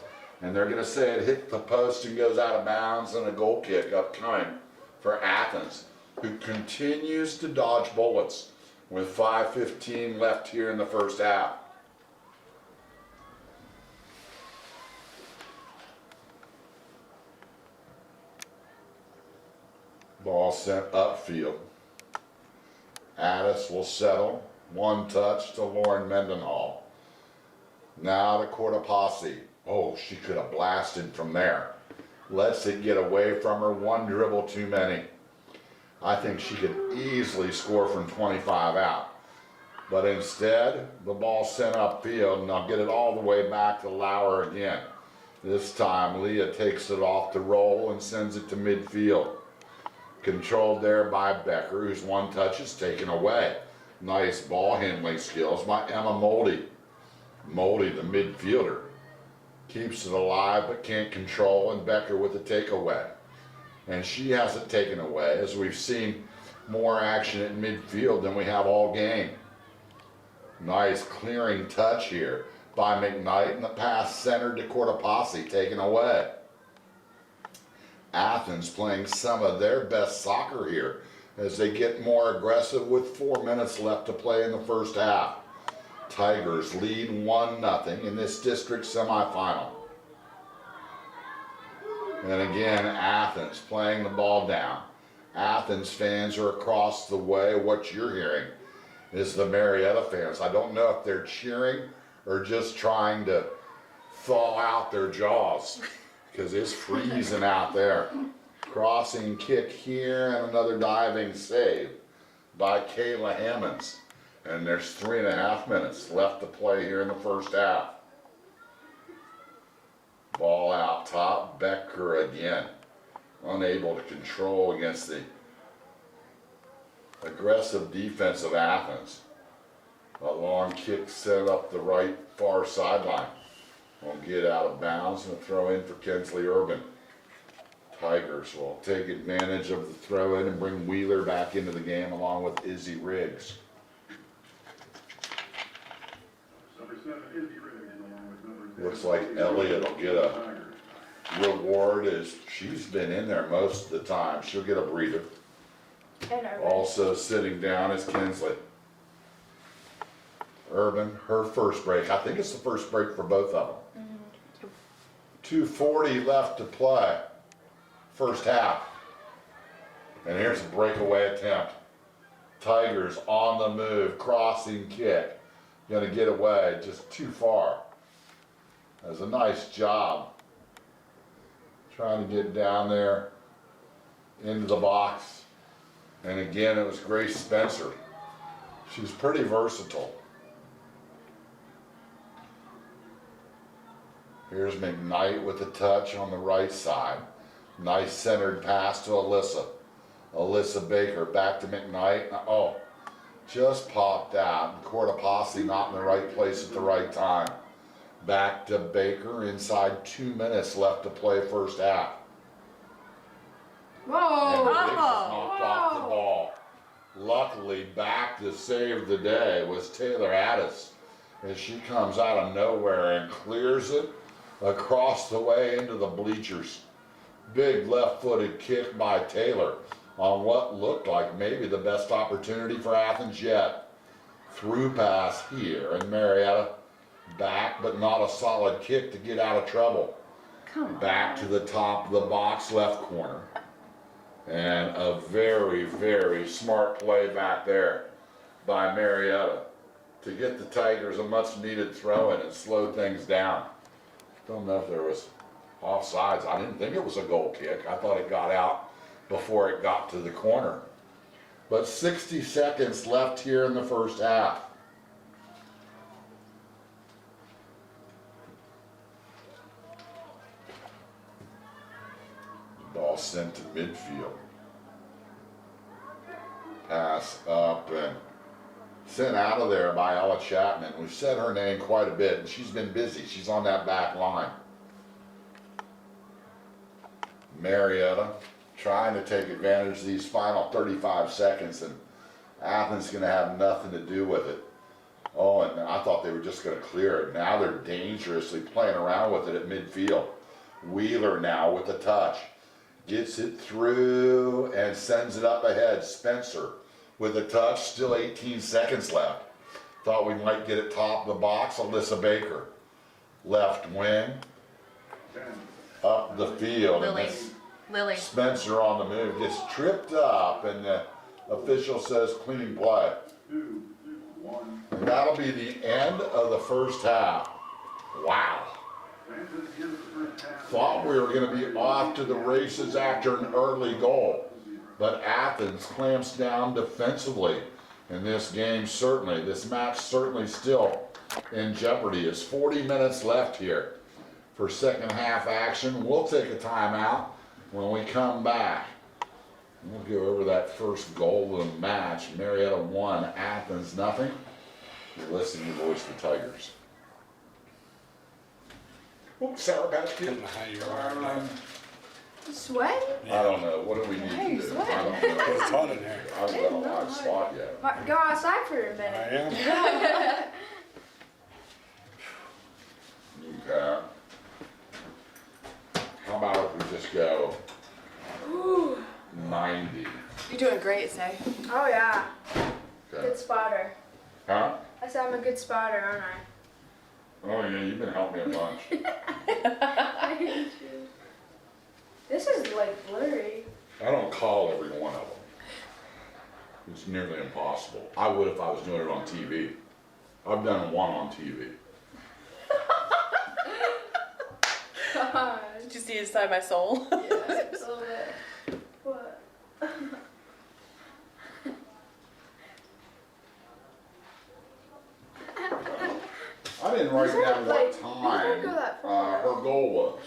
And they're gonna say it hit the post and goes out of bounds, and a goal kick upcoming for Athens, who continues to dodge bullets with 5:15 left here in the first half. Ball sent upfield. Addis will settle. One touch to Lauren Mendenhall. Now to Posse. Oh, she could have blasted from there. Lets it get away from her. One dribble too many. I think she could easily score from 25 out. But instead, the ball sent upfield, and I'll get it all the way back to Lauer again. This time, Leah takes it off the roll and sends it to midfield. Controlled there by Becker, whose one touch is taken away. Nice ball handling skills by Emma Moldy. Moldy, the midfielder, keeps it alive but can't control, and Becker with the takeaway. and she has it taken away, as we've seen more action at midfield than we have all game. Nice clearing touch here by McKnight, and the pass centered to Cortopassi, taken away. Athens playing some of their best soccer here as they get more aggressive with 4 minutes left to play in the first half. Tigers lead 1-0 in this district semifinal. And again, Athens playing the ball down. Athens fans are across the way. What you're hearing is the Marietta fans. I don't know if they're cheering or just trying to thaw out their jaws, because it's freezing out there. Crossing kick here, and another diving save by Kayla Hammonds. And there's 3.5 minutes left to play here in the first half. Ball out top, Becker again, unable to control against the aggressive defense of Athens. A long kick set up the right far sideline. Won't get out of bounds, and a throw in for Kinsley Urban. Tigers will take advantage of the throw in and bring Wheeler back into the game along with Izzy Riggs. Number 7, Izzy Riggs, along with number 10. Looks like Elliott will get a reward, as she's been in there most of the time. She'll get a breather. And Urban. Also sitting down is Kinsley. Urban, her first break. I think it's the first break for both of them. 2:40 left to play. First half. And here's a breakaway attempt. Tigers on the move, crossing kick. Gonna get away, just too far. That was a nice job. Trying to get down there into the box. And again, it was Grace Spencer. She's pretty versatile. Here's McKnight with a touch on the right side. Nice centered pass to Alyssa. Alyssa Baker back to McKnight. Oh, just popped out. Cortopassi not in the right place at the right time. Back to Baker, inside 2 minutes left to play first half. And Whoa! Riggs is knocked off the ball. Luckily, back to save the day was Taylor Addis, as she comes out of nowhere and clears it across the way into the bleachers. Big left-footed kick by Taylor on what looked like maybe the best opportunity for Athens yet. Through pass here, and Marietta back, but not a solid kick to get out of trouble. Back to the top of the box left corner. And a very, very smart play back there by Marietta to get the Tigers a much needed throw in and slow things down. Don't know if there was offsides. I didn't think it was a goal kick. I thought it got out before it got to the corner. But 60 seconds left here in the first half. Ball sent to midfield. Pass up and sent out of there by Ella Chapman. We've said her name quite a bit, and she's been busy. She's on that back line. Marietta trying to take advantage of these final 35 seconds, and Athens going to have nothing to do with it. Oh, and I thought they were just going to clear it. Now they're dangerously playing around with it at midfield. Wheeler now with a touch. Gets it through and sends it up ahead. Spencer with a touch, still 18 seconds left. Thought we might get it top of the box. Alyssa Baker, left wing, up the field. Lily. And this Lily. Spencer on the move gets tripped up, and the official says clean play. 2, 1. And that'll be the end of the first half. Wow. Thought we were going to be off to the races after an early goal, but Athens clamps down defensively in this game. Certainly, this match certainly still in jeopardy. It's 40 minutes left here for second half action. We'll take a timeout. When we come back, we'll go over that first goal of the match. Marietta 1, Athens nothing. You're listening to Voice of the Tigers. Oops, sorry about I don't know how you are. Sweating? I don't know, what do we need Why are you to do? sweating? I don't know. It's hot in here. I haven't done a live spot yet. Go outside for a I minute. am. Okay. How about if we just go Ooh. 90? You're doing great, Say. Oh yeah, Okay. good spotter. Huh? I said I'm a good spotter, aren't I? Oh yeah, you've been helping me a bunch. I hate you. This is like blurry. I don't call every one of them. It's nearly impossible. I would if I was doing it on TV. I've done one on TV. God. Did you see inside my soul? Yeah, a little bit. What? I didn't write These are, down what like, these don't time go that far. her goal was.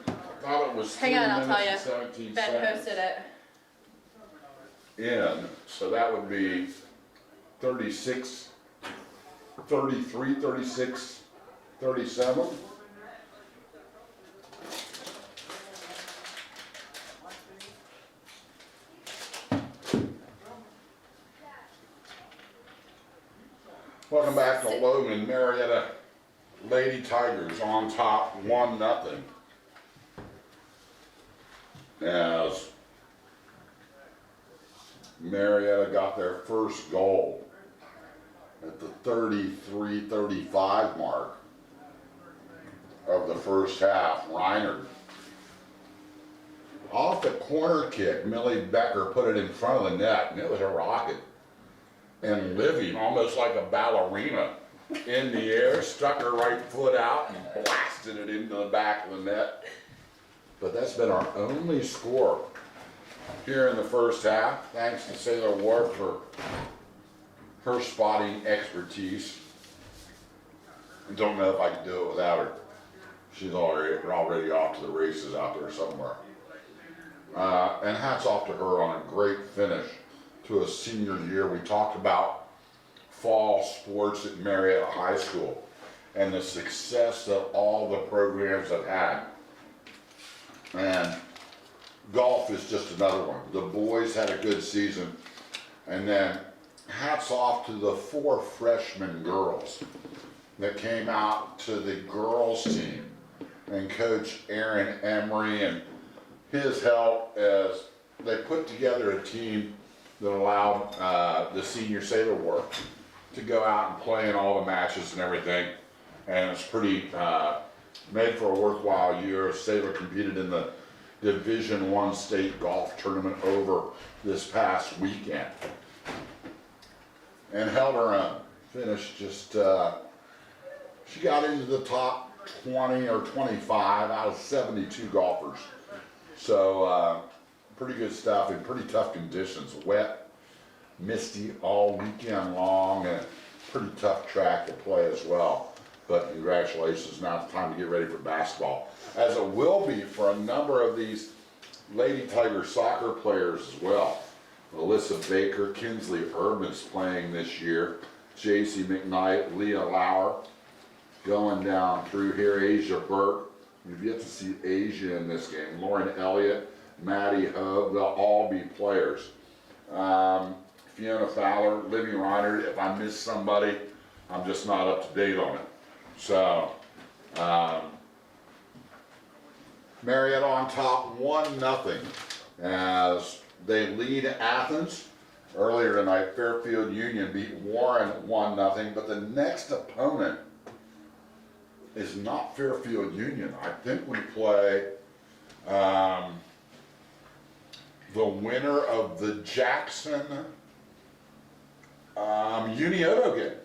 I thought it was 3 Hang on, I'll minutes tell and 17 Ben seconds. posted it. In, so that would be 36, 33, 36, 37. Welcome back to Logan. Marietta Lady Tigers on top, 1-0. As Marietta got their first goal at the 33-35 mark of the first half. Reiner, off the corner kick, Millie Becker put it in front of the net, and it was a rocket. And Livy, almost like a ballerina, in the air, stuck her right foot out and blasted it into the back of the net. But that's been our only score here in the first half, thanks to Sailor Wharff for her spotting expertise. Don't know if I could do it without her. She's already off to the races out there somewhere. And hats off to her on a great finish to a senior year. We talked about fall sports at Marietta High School and the success that all the programs have had. And golf is just another one. The boys had a good season. And then hats off to the 4 freshman girls that came out to the girls team, and Coach Aaron Emery and his help as they put together a team that allowed the senior Sailor Wharff to go out and play in all the matches and everything. And it's pretty made for a worthwhile year. Sailor competed in the Division I state golf tournament over this past weekend and held her own. Finished just, she got into the top 20 or 25 out of 72 golfers. So pretty good stuff in pretty tough conditions. Wet, misty all weekend long, and pretty tough track to play as well. But congratulations, now it's time to get ready for basketball, as it will be for a number of these Lady Tiger soccer players as well. Alyssa Baker, Kinsley Urban's playing this year, JC McKnight, Leah Lauer, going down through here, Asia Burke. You've yet to see Asia in this game. Lauren Elliott, Maddie Hogue, they'll all be players. Fiona Fowler, Libby Reiner. If I miss somebody, I'm just not up to date on it. So, Marietta on top 1-0 as they lead Athens. Earlier tonight, Fairfield Union beat Warren 1-0, but the next opponent is not Fairfield Union. I think we play the winner of the Jackson Unioto game.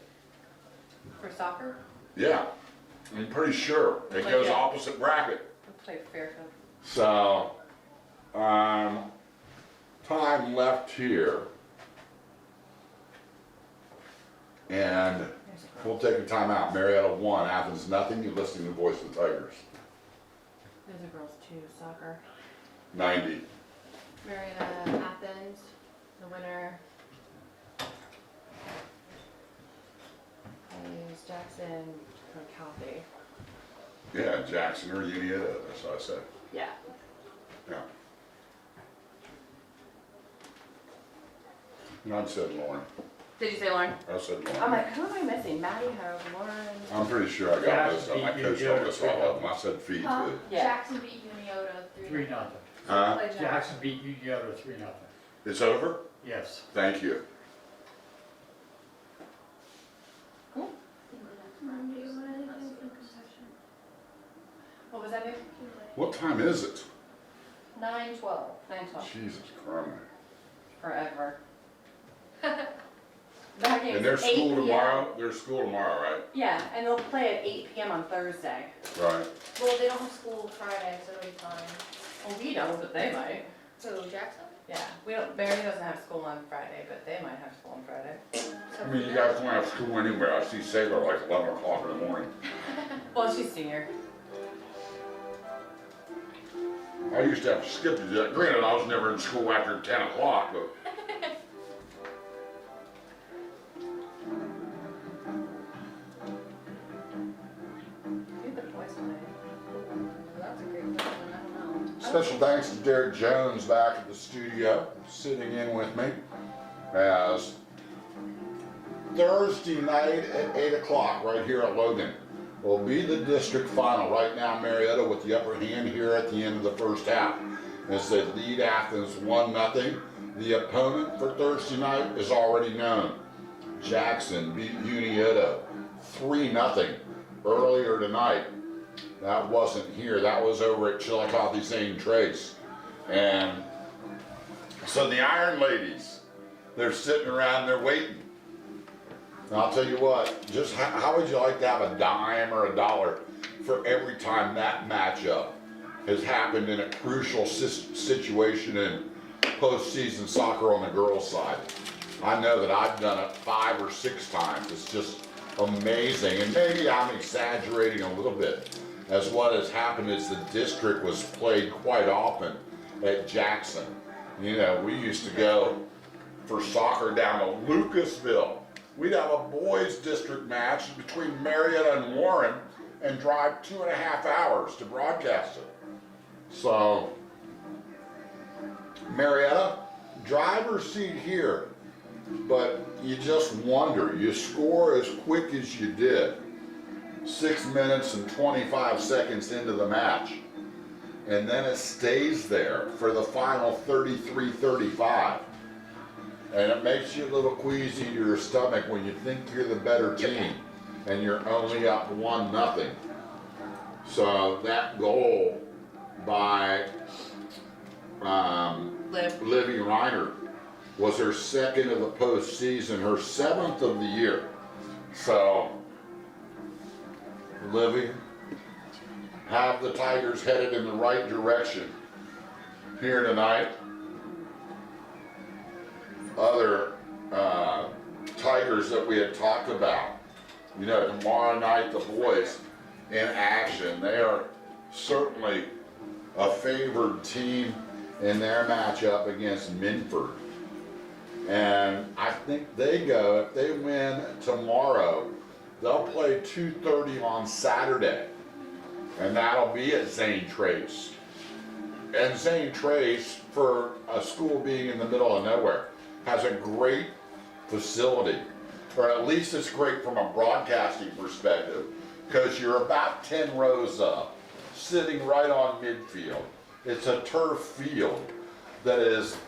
For soccer? Yeah, I'm pretty sure. It goes Yeah. opposite bracket. We'll play Fairfield. So, time left here. And we'll take a timeout. Marietta 1, Athens nothing. You're listening to Voice of the Tigers. There's a girls too, soccer. 90. Marietta, Athens, the winner is Jackson from Calvi. Yeah, Jackson or Unietta, that's what I said. Yeah. Yeah. And I said Lauren. Did you say Lauren? I said I'm Lauren. like, who am I missing? Maddie, Hove, Lauren. I'm pretty sure I got this. I coached all this all of them. I said feed Huh? too. Yeah. Jackson beat Uniota 3-0. Huh? Play Jackson. Jackson beat Uniota 3-0. It's over? Yes. Thank you. What was that, babe? What time is it? 9:12. 9:12. Jesus Christ. Forever. That game's And there's 8 school p.m. tomorrow? There's school tomorrow, right? Yeah, and they'll play at 8 p.m. on Thursday. Right. Well, they don't have school Friday, so it'll be fine. Well, we don't, but they might. So Jackson? Yeah, we don't. Barry doesn't have school on Friday, but they might have school on Friday. I mean, you guys don't have school anywhere. I see Saylor like 11 o'clock in the morning. Well, she's senior. I used to have to skip to that. Granted, I was never in school after 10 o'clock, but Who'd the boys play? That's a great question. I don't know. special thanks to Derek Jones back at the studio, sitting in with me as Thursday night at 8 o'clock right here at Logan will be the district final. Right now, Marietta with the upper hand here at the end of the first half as they lead Athens 1-0. The opponent for Thursday night is already known. Jackson beat Unietta 3-0 earlier tonight. That wasn't here, that was over at Chillicothe St. Trace. And so the Iron Ladies, they're sitting around, they're waiting. And I'll tell you what, just how would you like to have a dime or a dollar for every time that matchup has happened in a crucial situation in postseason soccer on the girls' side? I know that I've done it 5 or 6 times. It's just amazing. And maybe I'm exaggerating a little bit, as what has happened is the district was played quite often at Jackson. You know, we used to go for soccer down to Lucasville. We'd have a boys district match between Marietta and Warren and drive 2.5 hours to broadcast it. So, Marietta, driver's seat here, but you just wonder, you score as quick as you did, 6 minutes and 25 seconds into the match, and then it stays there for the final 33-35. And it makes you a little queasy to your stomach when you think you're the better team and you're only up 1-0. So that goal by Livy Reiner was her second of the postseason, her 7th of the year. So, Livy, have the Tigers headed in the right direction here tonight. Other Tigers that we had talked about, you know, tomorrow night the boys in action. They are certainly a favored team in their matchup against Minford. And I think they go, if they win tomorrow, they'll play 2:30 on Saturday. And that'll be at St. Trace. And St. Trace, for a school being in the middle of nowhere, has a great facility. Or at least it's great from a broadcasting perspective, because you're about 10 rows up, sitting right on midfield. It's a turf field that is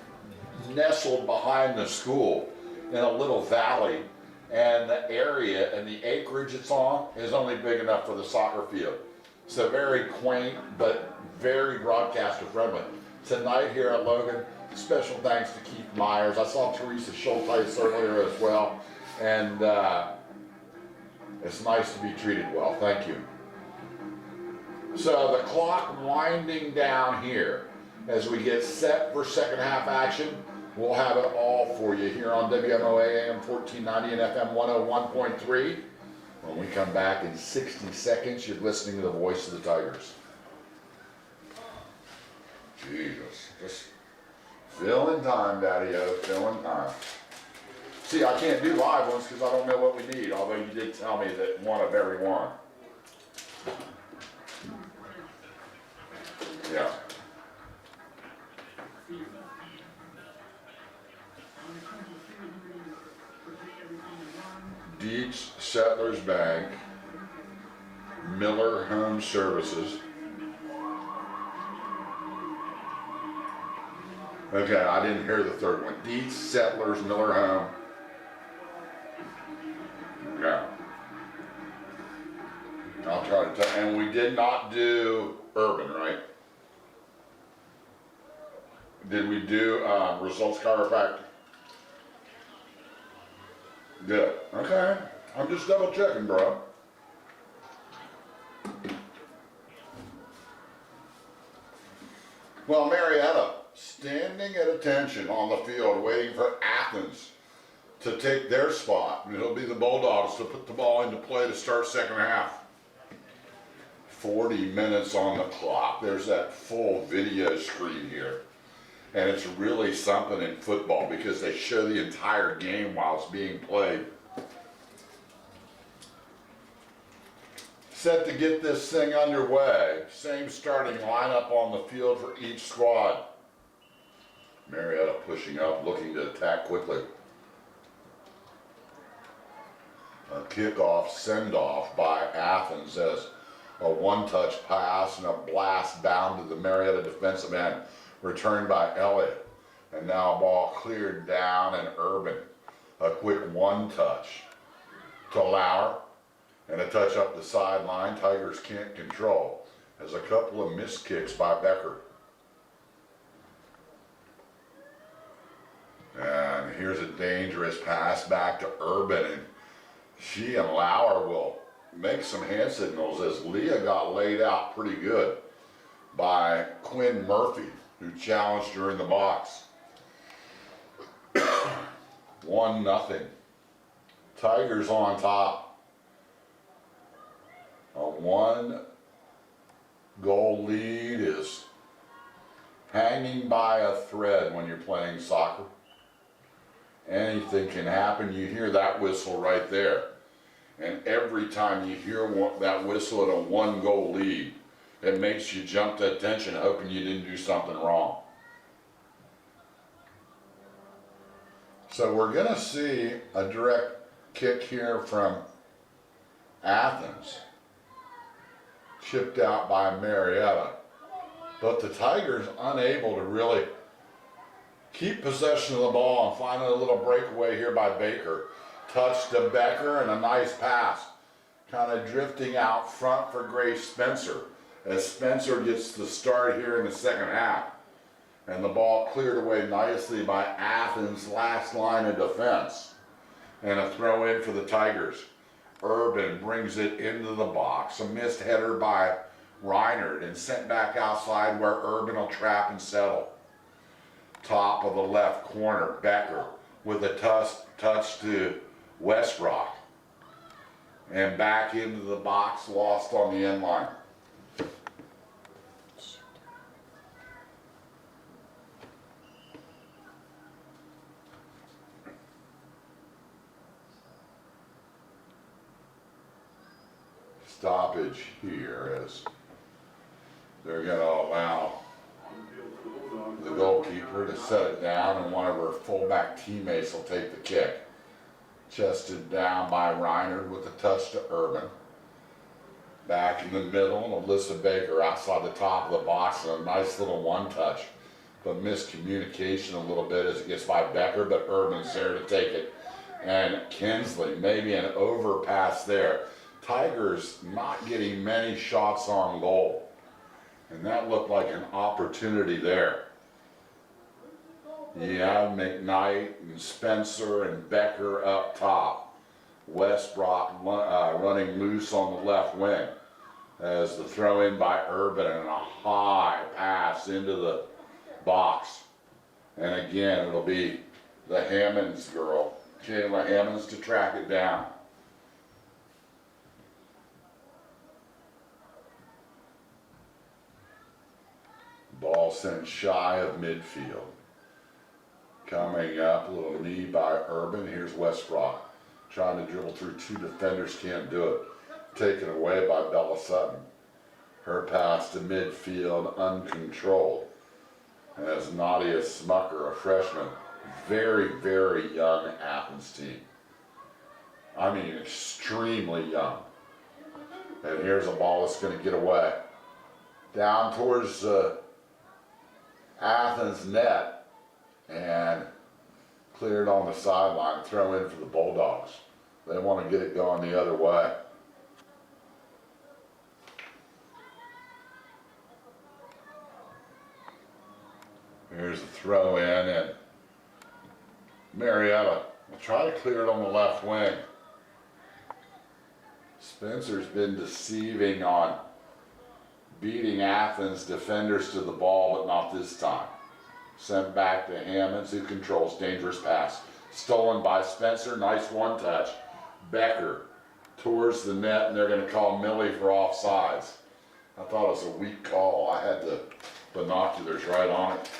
nestled behind the school in a little valley, and the area and the acreage it's on is only big enough for the soccer field. So very quaint, but very broadcaster friendly. Tonight here at Logan, special thanks to Keith Myers. I saw Teresa Schulteis earlier as well, and it's nice to be treated well. Thank you. So the clock winding down here as we get set for second half action. We'll have it all for you here on WMOA AM 1490 and FM 101.3. When we come back in 60 seconds, you're listening to the voice of the Tigers. Jesus, just fill in time, Daddy-O, fill in time. See, I can't do live ones because I don't know what we need, although you did tell me that one of every one. Yeah. Dietz Settlers Bank, Miller Home Services. Okay, I didn't hear the third one. Dietz Settlers Miller Home. Yeah. I'll try to tell, and we did not do urban, right? Did we do results chiropractic? Good. Okay. I'm just double checking, bro. Well, Marietta, standing at attention on the field, waiting for Athens to take their spot. And it'll be the Bulldogs to put the ball into play to start second half. 40 minutes on the clock. There's that full video screen here. And it's really something in football because they show the entire game while it's being played. Set to get this thing underway. Same starting lineup on the field for each squad. Marietta pushing up, looking to attack quickly. A kickoff send-off by Athens as a one-touch pass and a blast bound to the Marietta defensive end. Returned by Elliott. And now a ball cleared down and Urban. A quick one-touch to Lauer. And a touch up the sideline. Tigers can't control. As a couple of missed kicks by Becker. And here's a dangerous pass back to Urban. And she and Lauer will make some hand signals as Leah got laid out pretty good by Quinn Murphy, who challenged her in the box. 1-0. Tigers on top. A 1-goal lead is hanging by a thread when you're playing soccer. Anything can happen. You hear that whistle right there. And every time you hear that whistle at a 1-goal lead, it makes you jump to attention, hoping you didn't do something wrong. So we're going to see a direct kick here from Athens. Chipped out by Marietta. But the Tigers unable to really keep possession of the ball and find a little breakaway here by Baker. Touch to Becker and a nice pass. Kind of drifting out front for Grace Spencer. As Spencer gets the start here in the second half. And the ball cleared away nicely by Athens' last line of defense. And a throw in for the Tigers. Urban brings it into the box. A missed header by Reinhardt and sent back outside where Urban will trap and settle. Top of the left corner, Becker with a touch to Westrock. And back into the box, lost on the end line. Stoppage here as they're going to allow the goalkeeper to set it down, and one of her fullback teammates will take the kick. Chested down by Reiner with a touch to Urban. Back in the middle, and Alyssa Baker outside the top of the box, and a nice little one-touch, but miscommunication a little bit as it gets by Becker, but Urban's there to take it. And Kinsley, maybe an overpass there. Tigers not getting many shots on goal. And that looked like an opportunity there. You have McKnight and Spencer and Becker up top. Westbrook running loose on the left wing. As the throw in by Urban and a high pass into the box. And again, it'll be the Hammonds girl, Kayla Hammonds, to track it down. Ball sent shy of midfield. Coming up, a little knee by Urban. Here's Westbrook trying to dribble through two defenders, can't do it. Taken away by Bella Sutton. Her pass to midfield uncontrolled. As Nadia Smucker, a freshman, very, very young Athens team. I mean, extremely young. And here's a ball that's going to get away. Down towards Athens net and cleared on the sideline, throw in for the Bulldogs. They want to get it going the other way. Here's a throw in, and Marietta will try to clear it on the left wing. Spencer's been deceiving on beating Athens defenders to the ball, but not this time. Sent back to Hammonds, who controls dangerous pass. Stolen by Spencer, nice one touch. Becker towards the net, and they're going to call Millie for offsides. I thought it was a weak call. I had the binoculars right on it.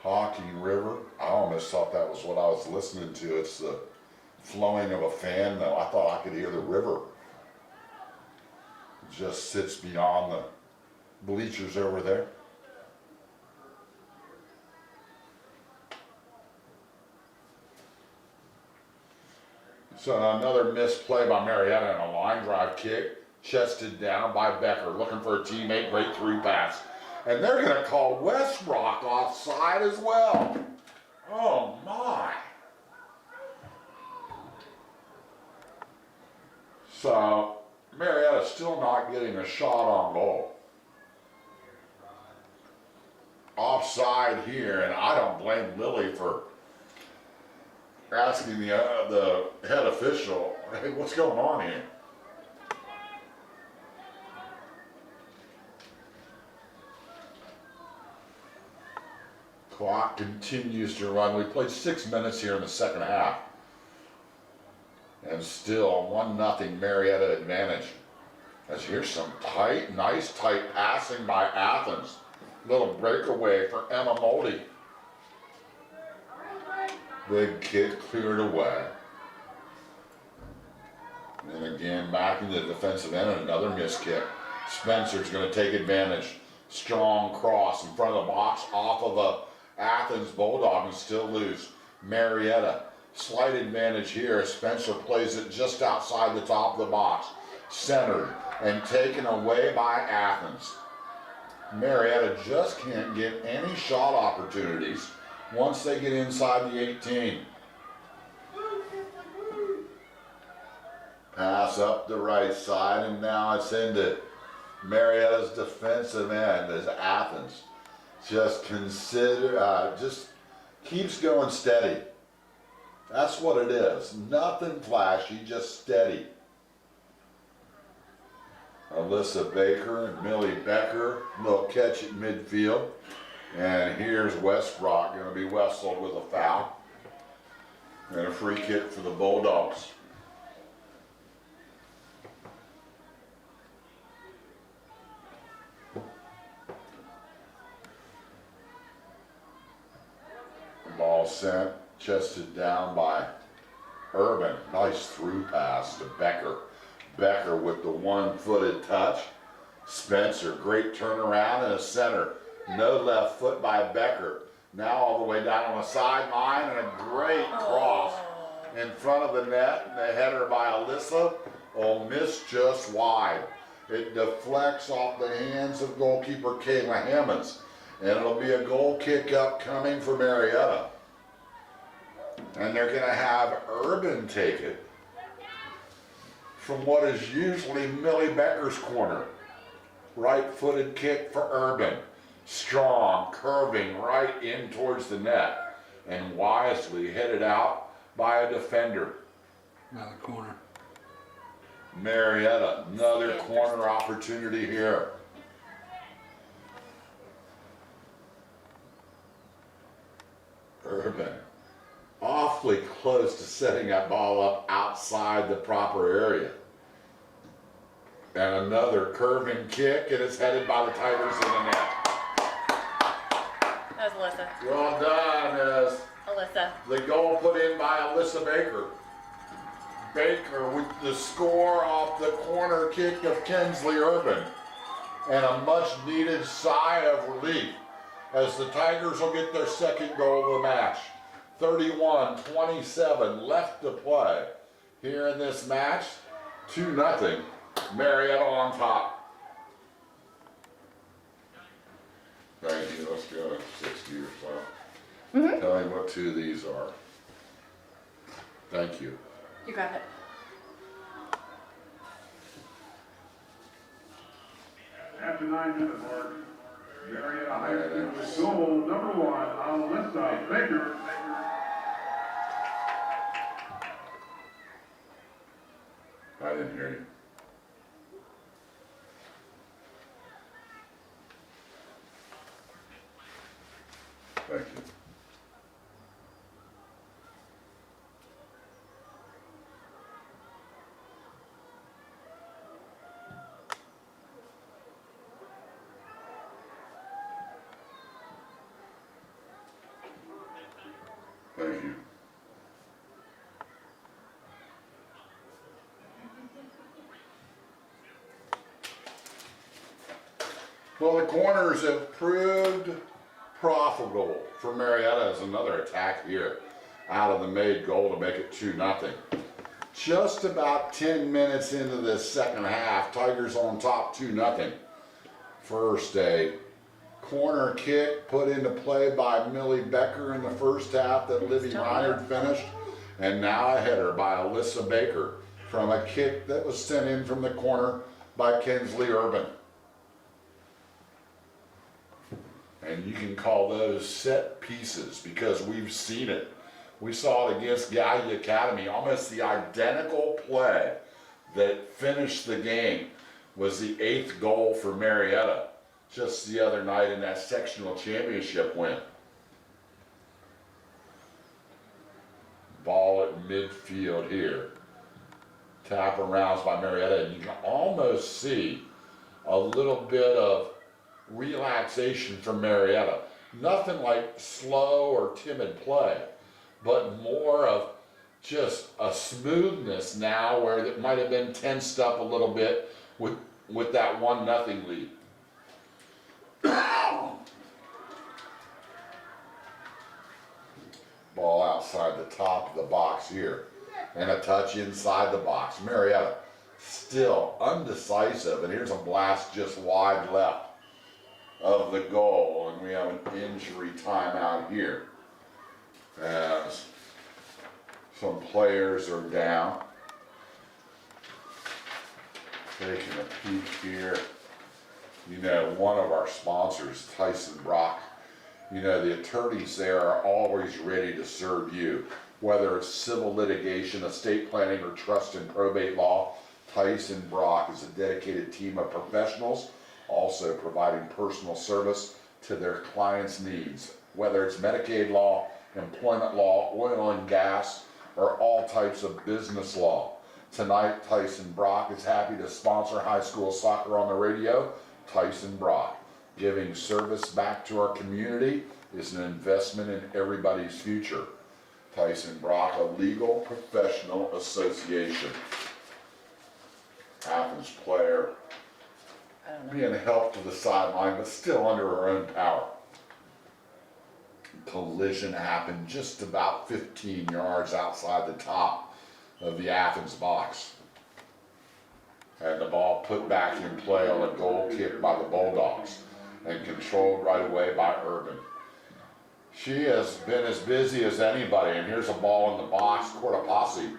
Hawking River. I almost thought that was what I was listening to. It's the flowing of a fan, though. I thought I could hear the river. It just sits beyond the bleachers over there. So another missed play by Marietta and a line drive kick, chested down by Becker, looking for a teammate, great through pass. And they're going to call West Rock offside as well. Oh my. So Marietta's still not getting a shot on goal. Offside here, and I don't blame Lily for asking the head official, hey, what's going on here? Clock continues to run. We played 6 minutes here in the second half. And still 1-0 Marietta advantage. As here's some nice tight passing by Athens. Little breakaway for Emma Moldy. Big kick cleared away. And again back into the defensive end and another missed kick. Spencer's going to take advantage. Strong cross in front of the box off of a Athens Bulldog and still lose. Marietta, slight advantage here. Spencer plays it just outside the top of the box. Centered and taken away by Athens. Marietta just can't get any shot opportunities once they get inside the 18. Pass up the right side, and now it's into Marietta's defensive end as Athens just keeps going steady. That's what it is. Nothing flashy, just steady. Alyssa Baker and Millie Becker, little catch at midfield. And here's Westbrook going to be whistled with a foul. And a free kick for the Bulldogs. Ball sent, chested down by Urban. Nice through pass to Becker. Becker with the one-footed touch. Spencer, great turnaround and a center. No left foot by Becker. Now all the way down on the sideline and a great cross in front of the net. And the header by Alyssa. Oh, missed just wide. It deflects off the hands of goalkeeper Kayla Hammonds. And it'll be a goal kick up coming for Marietta. And they're going to have Urban take it from what is usually Millie Becker's corner. Right-footed kick for Urban. Strong, curving right in towards the net. And wisely headed out by a defender. Another corner. Marietta, another corner opportunity here. Urban, awfully close to setting that ball up outside the proper area. And another curving kick, and it's headed by the Tigers in the net. That was Alyssa. Well done, Alyssa. The goal put in by Alyssa Baker. Baker with the score off the corner kick of Kinsley Urban. And a much needed sigh of relief as the Tigers will get their second goal of the match. 31-27 left to play here in this match. 2-0, Marietta on top. Thank you, let's go to 60 or so. Tell me what two of these are. Thank you. You got it. At the 9-minute mark, Marietta High School goal number 1, Alyssa Baker. I didn't hear you. Thank you. Thank you. Well, the corners have proved profitable for Marietta as another attack here out of the made goal to make it 2-0. Just about 10 minutes into this second half, Tigers on top 2-0. First, a corner kick put into play by Millie Becker in the first half that Livy Reinhardt finished. And now a header by Alyssa Baker from a kick that was sent in from the corner by Kinsley Urban. And you can call those set pieces because we've seen it. We saw it against Gallia Academy. Almost the identical play that finished the game was the 8th goal for Marietta just the other night in that sectional championship win. Ball at midfield here. Tap arounds by Marietta, and you can almost see a little bit of relaxation from Marietta. Nothing like slow or timid play, but more of just a smoothness now where it might have been tensed up a little bit with that 1-0 lead. Ball outside the top of the box here, and a touch inside the box. Marietta still undecisive, and here's a blast just wide left of the goal, and we have an injury timeout here as some players are down. Taking a peek here, you know, one of our sponsors, Tyson Brock, you know, the attorneys there are always ready to serve you, whether it's civil litigation, estate planning, or trust and probate law. Tyson Brock is a dedicated team of professionals, also providing personal service to their clients' needs, whether it's Medicaid law, employment law, oil and gas, or all types of business law. Tonight, Tyson Brock is happy to sponsor high school soccer on the radio. Tyson Brock, giving service back to our community is an investment in everybody's future. Tyson Brock, a legal professional association. Athens player being helped to the sideline, but still under her own power. Collision happened just about 15 yards outside the top of the Athens box. And the ball put back in play on a goal kick by the Bulldogs and controlled right away by Urban. She has been as busy as anybody, and here's a ball in the box. Cortopassi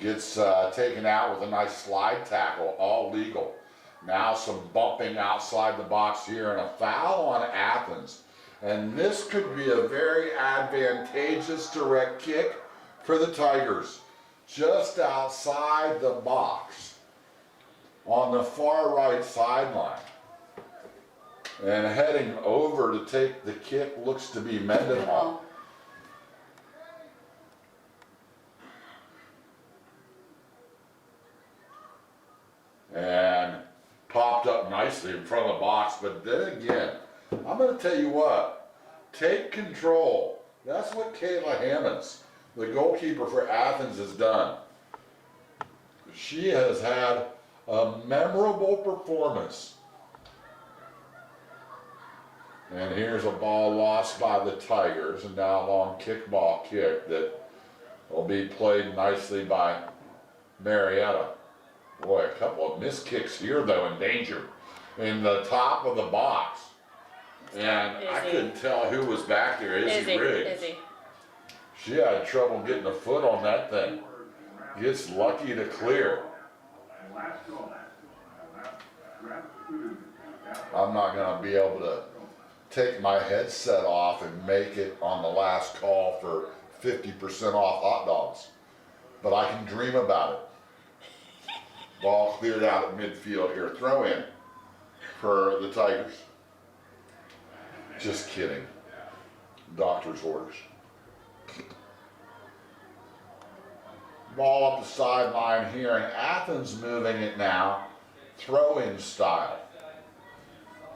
gets taken out with a nice slide tackle, all legal. Now some bumping outside the box here and a foul on Athens. And this could be a very advantageous direct kick for the Tigers. Just outside the box on the far right sideline. And heading over to take the kick looks to be Mendenhall. And popped up nicely in front of the box, but then again, I'm going to tell you what, take control That's what Kayla Hammonds, the goalkeeper for Athens, has done. She has had a memorable performance. And here's a ball lost by the Tigers, and now a long kickball kick that will be played nicely by Marietta. Boy, a couple of missed kicks here though, in danger. In the top of the box. And I couldn't tell who was back there. Izzy Riggs. She had trouble getting a foot on that thing. Gets lucky to clear. I'm not gonna be able to take my headset off and make it on the last call for 50% off hot dogs. But I can dream about it. Ball cleared out at midfield here. Throw in for the Tigers. Just kidding. Doctor's orders. Ball up the sideline here, and Athens moving it now. Throw-in style.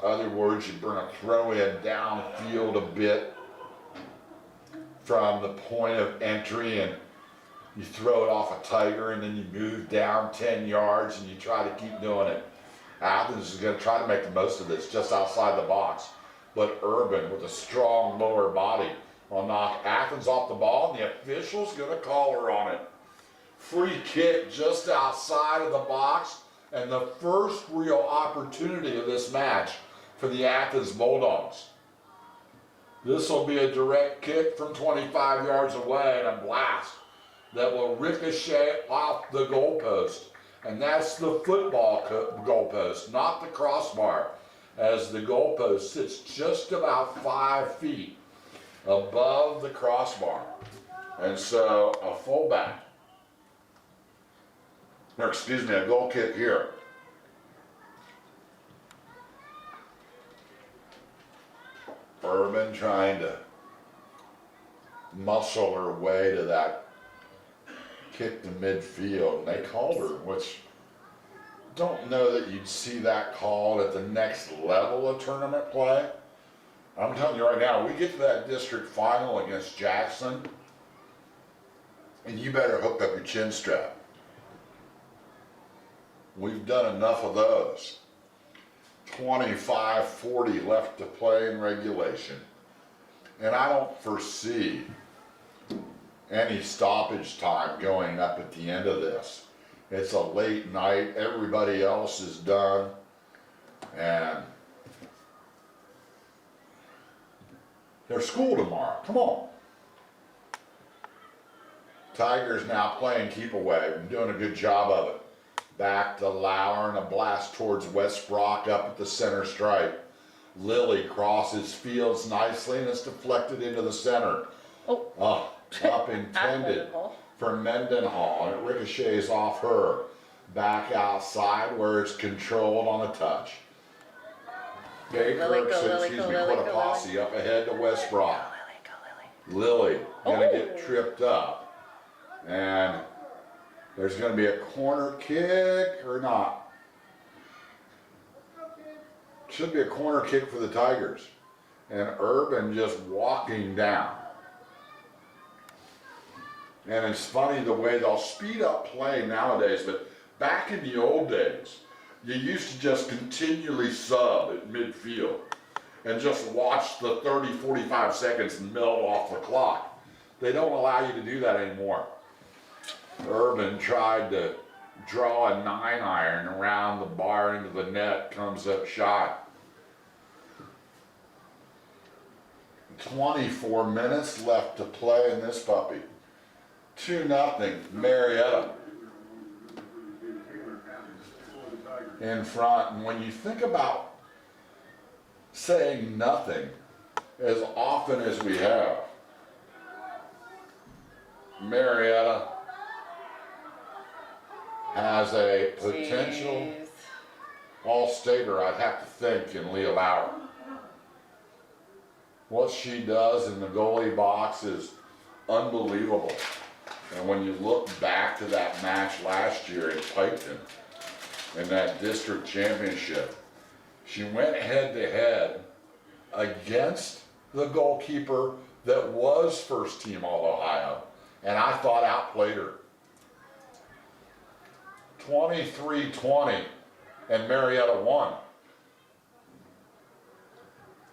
Other words, you bring a throw-in downfield a bit from the point of entry, and you throw it off a Tiger, and then you move down 10 yards, and you try to keep doing it. Athens is going to try to make the most of this just outside the box. But Urban, with a strong lower body, will knock Athens off the ball, and the official's going to call her on it. Free kick just outside of the box, and the first real opportunity of this match for the Athens Bulldogs. This will be a direct kick from 25 yards away and a blast that will ricochet off the goalpost. And that's the football goalpost, not the crossbar, as the goalpost sits just about 5 feet above the crossbar. And so a fullback, or excuse me, a goal kick here. Urban trying to muscle her way to that kick to midfield, and they called her, which don't know that you'd see that called at the next level of tournament play. I'm telling you right now, we get to that district final against Jackson, and you better hook up your chin strap. We've done enough of those. 25-40 left to play in regulation. And I don't foresee any stoppage time going up at the end of this. It's a late night, everybody else is done, and there's school tomorrow, come on. Tigers now playing keep away, doing a good job of it. Back to Lauer and a blast towards Westbrook up at the center stripe. Lilly crosses fields nicely and it's deflected into the center. Up intended for Mendenhall, and it ricochets off her. Back outside where it's controlled on a touch. Baker, put a posse up ahead to Westbrook. Lilly gonna get tripped up. And there's going to be a corner kick or not. Should be a corner kick for the Tigers. And Urban just walking down. And it's funny the way they'll speed up play nowadays, but back in the old days, you used to just continually sub at midfield and just watch the 30, 45 seconds melt off the clock. They don't allow you to do that anymore. Urban tried to draw a 9-iron around the bar into the net, comes up shot. 24 minutes left to play in this puppy. 2-0 Marietta in front. And when you think about saying nothing as often as we have, Marietta has a potential all-stater, I'd have to think, in Leah Lauer. What she does in the goalie box is unbelievable. And when you look back to that match last year in Piketon, in that district championship, she went head-to-head against the goalkeeper that was first team All-Ohio, and I thought outplayed her. 23-20, and Marietta won.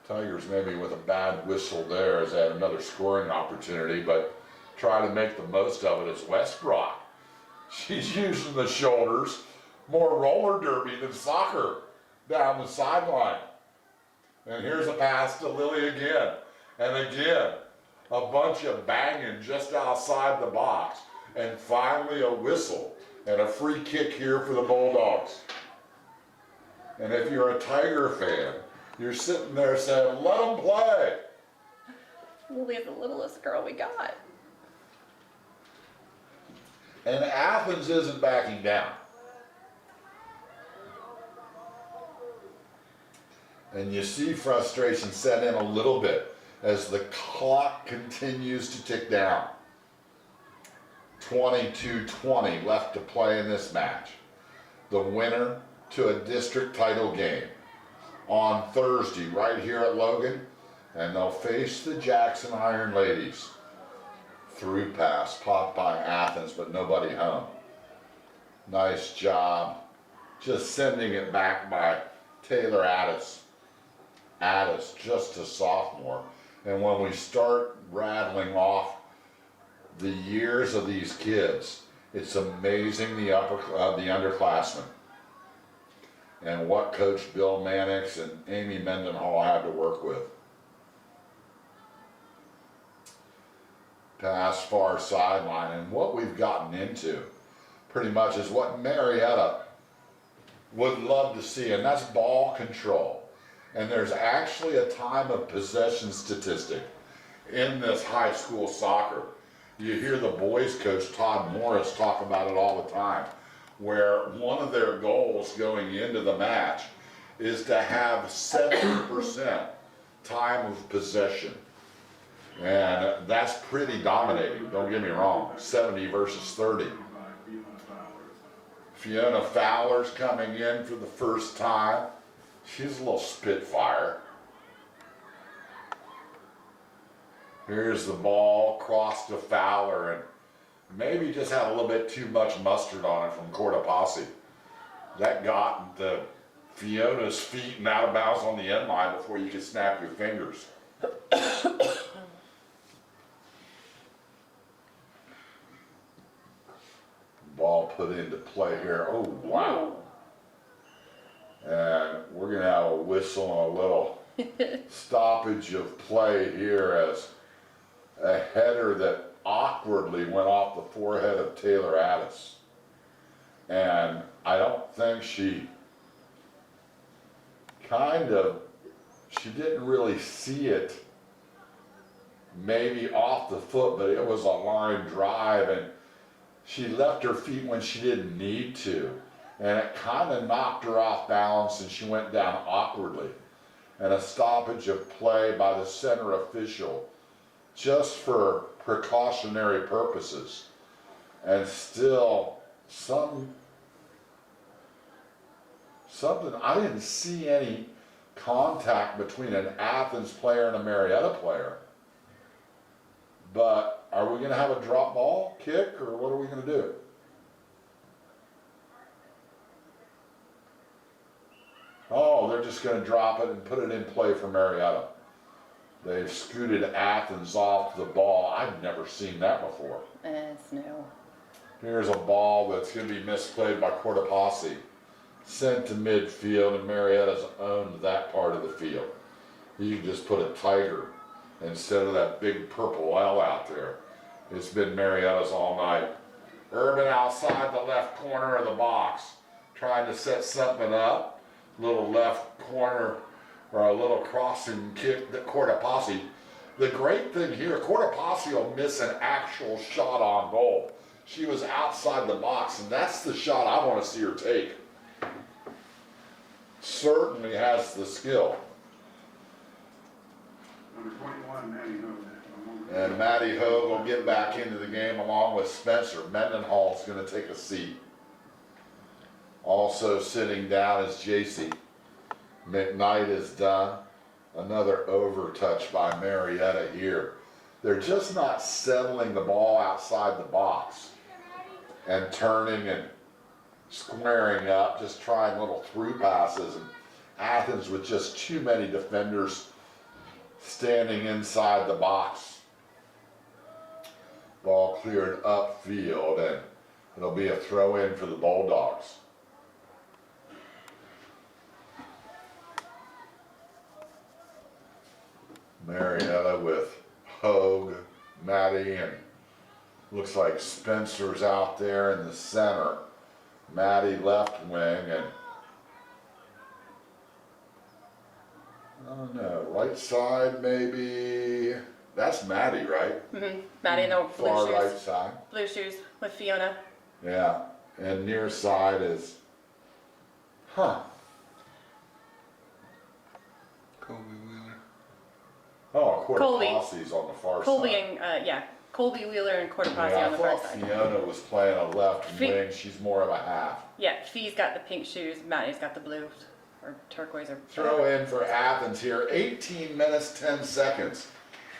Tigers maybe with a bad whistle there as they had another scoring opportunity, but try to make the most of it as Westbrook. She's using the shoulders, more roller derby than soccer down the sideline. And here's a pass to Lily again. And again, a bunch of banging just outside the box. And finally a whistle and a free kick here for the Bulldogs. And if you're a Tiger fan, you're sitting there saying, let them play. Lily's the littlest girl we got. And Athens isn't backing down. And you see frustration set in a little bit as the clock continues to tick down. 22-20 left to play in this match. The winner to a district title game on Thursday right here at Logan, and they'll face the Jackson Iron Ladies. Through pass popped by Athens, but nobody home. Nice job just sending it back by Taylor Addis. Addis, just a sophomore. And when we start rattling off the years of these kids, it's amazing the underclassmen and what Coach Bill Mannix and Amy Mendenhall had to work with. Pass far sideline, and what we've gotten into pretty much is what Marietta would love to see, and that's ball control. And there's actually a time of possession statistic in this high school soccer. You hear the boys coach Todd Morris talk about it all the time, where one of their goals going into the match is to have 70% time of possession. And that's pretty dominating, don't get me wrong, 70 versus 30. Fiona Fowler's coming in for the first time. She's a little spitfire. Here's the ball, cross to Fowler, and maybe just had a little bit too much mustard on it from Cortopassi. That got the Fiona's feet and out of bounds on the end line before you could snap your fingers. Ball put into play here. Oh, wow. And we're going to have a whistle and a little stoppage of play here as a header that awkwardly went off the forehead of Taylor Addis. And I don't think she didn't really see it maybe off the foot, but it was a line drive, and she left her feet when she didn't need to. And it kind of knocked her off balance and she went down awkwardly. And a stoppage of play by the center official just for precautionary purposes. And still something, I didn't see any contact between an Athens player and a Marietta player. But are we going to have a drop ball kick, or what are we going to do? Oh, they're just going to drop it and put it in play for Marietta. They've scooted Athens off the ball. I've never seen that before. It's new. Here's a ball that's going to be misplayed by Cortopassi. Sent to midfield, and Marietta's owned that part of the field. You can just put a tiger instead of that big purple L out there. It's been Marietta's all night. Urban outside the left corner of the box, trying to set something up. Little left corner, or a little crossing kick that Cortopassi. The great thing here, Cortopassi will miss an actual shot on goal. She was outside the box, and that's the shot I want to see her take. Certainly has the skill. Number 21, Maddie Hogue. And Maddie Hogue will get back into the game along with Spencer. Mendenhall's going to take a seat. Also sitting down is JC. McKnight is done. Another over touch by Marietta here. they're just not settling the ball outside the box and turning and squaring up, just trying little through passes. And Athens with just too many defenders standing inside the box. Ball cleared upfield, and it'll be a throw in for the Bulldogs. Marietta with Hogue, Maddie, and looks like Spencer's out there in the center. Maddie left wing, and I don't know, right side maybe. That's Maddie, right? Mm-hmm. Maddie in the blue Far shoes. right side. Blue shoes with Fiona. Yeah, and near side is, Colby Wheeler. oh, Colby. Cortopassy's on the far Colby side. and Colby Wheeler and Cortopassi Yeah, on I the far thought side. Fiona was playing a left Fi- wing. She's more of a half. Yeah, Fee's got the pink shoes. Maddie's got the blue or turquoise or Throw in for Athens here. 18 minutes, 10 seconds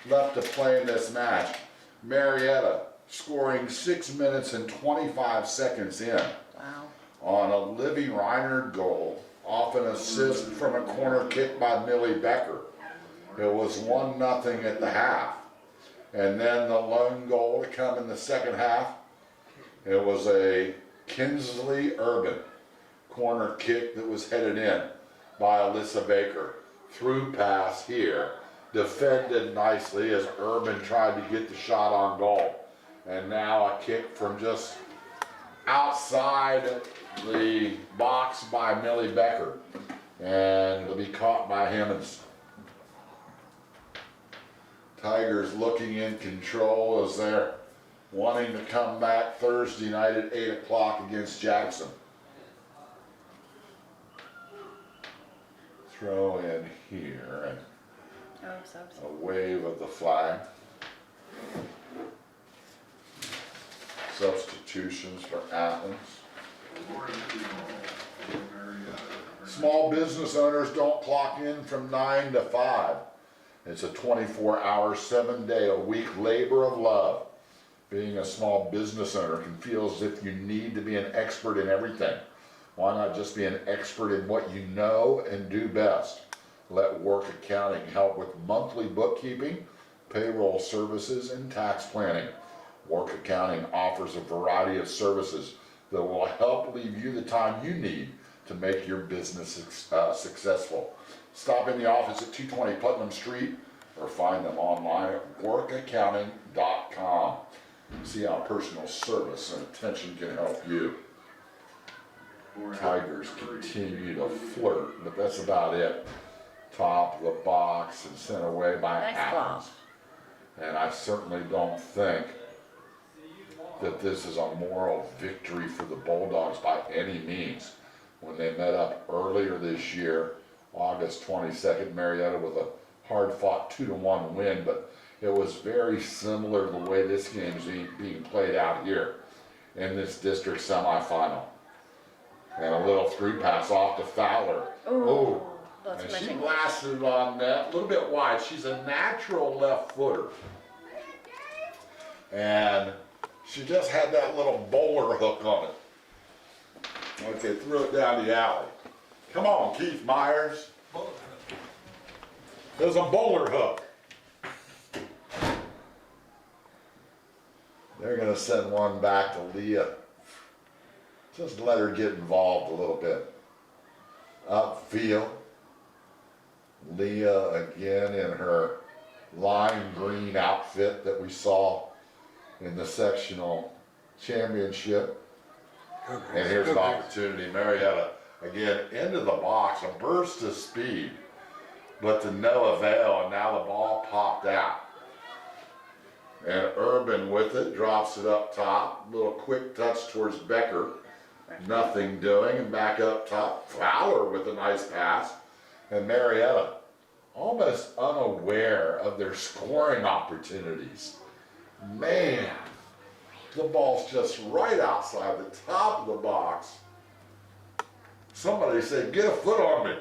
left to play in this match. Marietta scoring 6 minutes and 25 seconds in Wow. on a Livy Reiner goal off an assist from a corner kick by Millie Becker. It was 1-0 at the half. And then the lone goal to come in the second half, it was a Kinsley Urban corner kick that was headed in by Alyssa Baker. Through pass here, defended nicely as Urban tried to get the shot on goal. And now a kick from just outside the box by Millie Becker. And it'll be caught by Hemmons. Tigers looking in control as they're wanting to come back Thursday night at 8 o'clock against Jackson. Throw in here and Oh, subs. a wave of the flag. Substitutions for Athens. Small business owners don't clock in from 9 to 5. It's a 24-hour, 7-day-a-week labor of love. Being a small business owner can feel as if you need to be an expert in everything. Why not just be an expert in what you know and do best? Let Work Accounting help with monthly bookkeeping, payroll services, and tax planning. Work Accounting offers a variety of services that will help leave you the time you need to make your business successful. Stop in the office at 220 Putnam Street or find them online at workaccounting.com. See how personal service and attention can help you. Tigers continue to flirt, but that's about it. Top of the box and sent away by Nice Athens. And I certainly don't think that this is a moral victory for the Bulldogs by any means. When they met up earlier this year, August 22nd, Marietta with a hard-fought 2-1 win, but it was very similar to the way this game is being played out here in this district semifinal. And a little through pass off to Fowler. Ooh, that's And she missing. blasted it on net, a little bit wide. She's a natural left footer. And she just had that little bowler hook on it. Okay, threw it down the alley. Come on, Keith Myers. There's a bowler hook. They're gonna send one back to Leah. Just let her get involved a little bit. Upfield. Leah again in her lime green outfit that we saw in the sectional championship. And here's an opportunity. Marietta again into the box, a burst of speed, but to no avail, and now the ball popped out. And Urban with it, drops it up top, little quick touch towards Becker, nothing doing, and back up top, Fowler with a nice pass, and Marietta almost unaware of their scoring opportunities. Man, the ball's just right outside the top of the box. Somebody said, get a foot on me.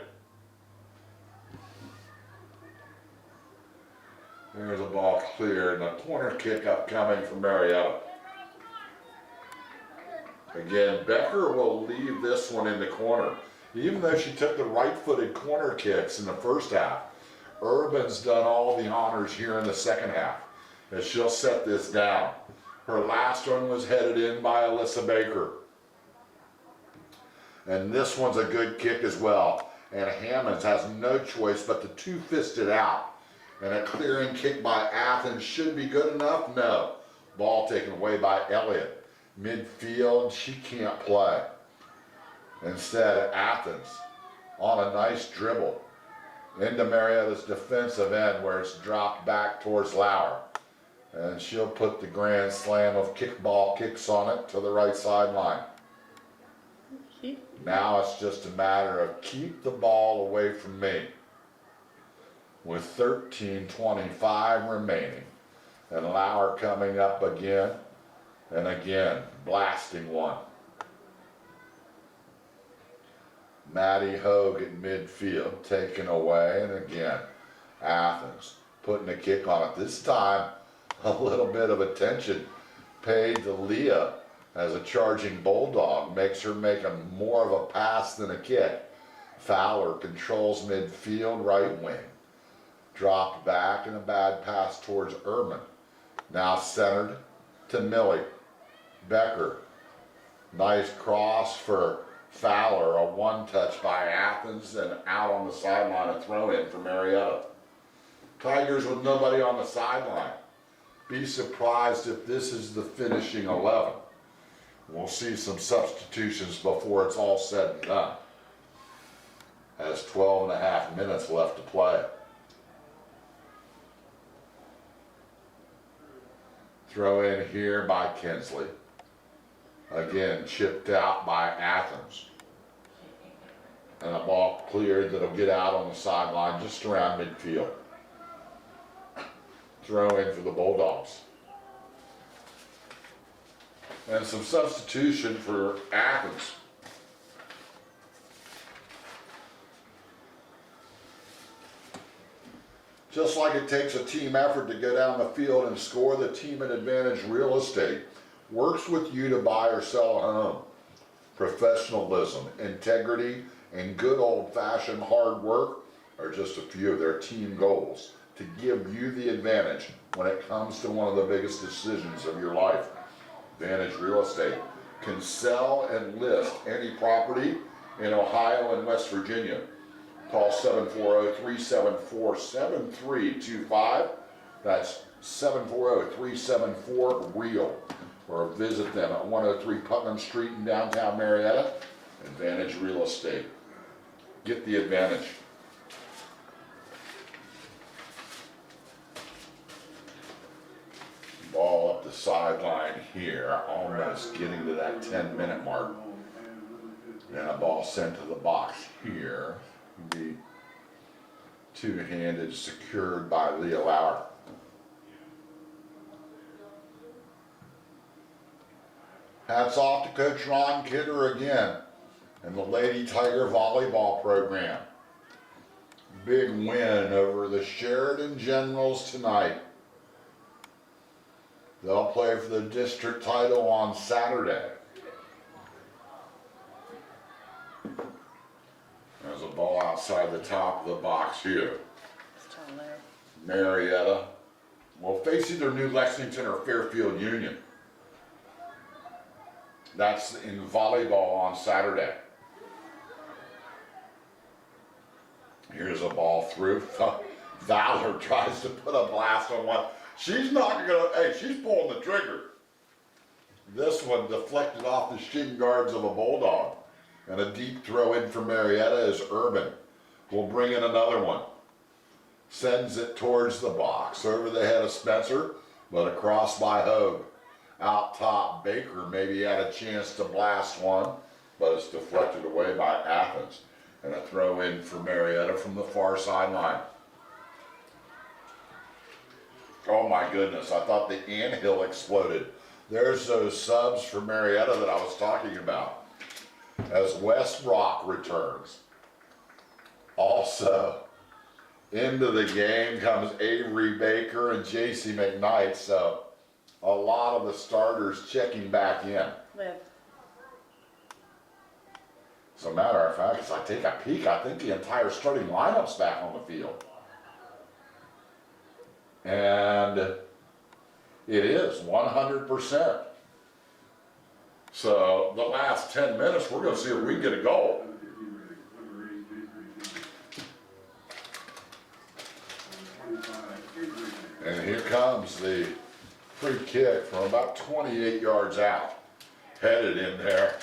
There's a ball clear and a corner kick upcoming from Marietta. Again, Becker will leave this one in the corner. Even though she took the right-footed corner kicks in the first half, Urban's done all the honors here in the second half, and she'll set this down. Her last one was headed in by Alyssa Baker. And this one's a good kick as well. And Hammonds has no choice but to two-fist it out. And a clearing kick by Athens should be good enough? No. Ball taken away by Elliott. Midfield, she can't play. Instead, Athens on a nice dribble into Marietta's defensive end where it's dropped back towards Lauer. And she'll put the grand slam of kickball kicks on it to the right sideline. Now it's just a matter of keep the ball away from me. With 13:25 remaining. And Lauer coming up again and again, blasting one. Maddie Hogue in midfield, taken away, and again, Athens putting a kick on it. This time, a little bit of attention paid to Leah as a charging Bulldog, makes her make more of a pass than a kick. Fowler controls midfield, right wing. Dropped back and a bad pass towards Urban. Now centered to Millie. Becker. Nice cross for Fowler, a one-touch by Athens, and out on the sideline, a throw-in for Marietta. Tigers with nobody on the sideline. Be surprised if this is the finishing 11. We'll see some substitutions before it's all said and done. Has 12 and a half minutes left to play. Throw in here by Kinsley. Again, chipped out by Athens. And a ball cleared that'll get out on the sideline just around midfield. Throw in for the Bulldogs. And some substitution for Athens. Just like it takes a team effort to go down the field and score, the Team at Advantage Real Estate works with you to buy or sell a home. Professionalism, integrity, and good old-fashioned hard work are just a few of their team goals to give you the advantage when it comes to one of the biggest decisions of your life. Advantage Real Estate can sell and list any property in Ohio and West Virginia. Call 740-374-7325. That's 740-374-REAL. Or visit them at 103 Putnam Street in downtown Marietta. Advantage Real Estate. Get the advantage. Ball up the sideline here, almost getting to that 10-minute mark. And a ball sent to the box here. Be two-handed, secured by Leah Lauer. Hats off to Coach Ron Kidder again and the Lady Tiger Volleyball program. Big win over the Sheridan Generals tonight. They'll play for the district title on Saturday. There's a ball outside the top of the box here. Still there. Marietta will face either New Lexington or Fairfield Union. That's in volleyball on Saturday. Here's a ball through. Valor tries to put a blast on one. She's not gonna, hey, she's pulling the trigger. This one deflected off the shin guards of a Bulldog. And a deep throw in for Marietta as Urban will bring in another one. Sends it towards the box, over the head of Spencer, but across by Hogue. Out top, Baker maybe had a chance to blast one, but it's deflected away by Athens. And a throw in for Marietta from the far sideline. Oh my goodness, I thought the anthill exploded. There's those subs for Marietta that I was talking about. As Wes Rock returns. Also, Into the game comes Avery Baker and JC McKnight, so a lot of the starters checking back in. Live. As a matter of fact, as I take a peek, I think the entire starting lineup's back on the field. And it is 100%. So the last 10 minutes, we're going to see if we can get a goal. And here comes the free kick from about 28 yards out. Headed in there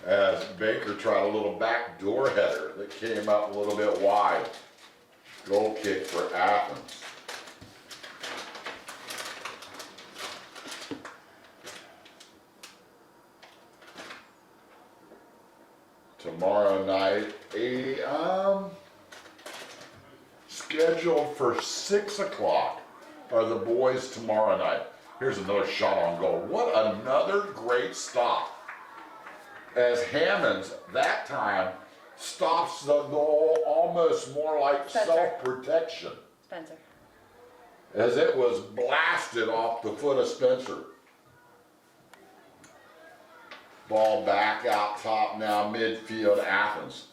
as Baker tried a little backdoor header that came up a little bit wide. Goal kick for Athens. Tomorrow night, scheduled for 6 o'clock are the boys tomorrow night. Here's another shot on goal. What another great stop. As Hammonds, that time, stops the goal almost more like Spencer. self-protection. Spencer. As it was blasted off the foot of Spencer. Ball back out top now, midfield Athens.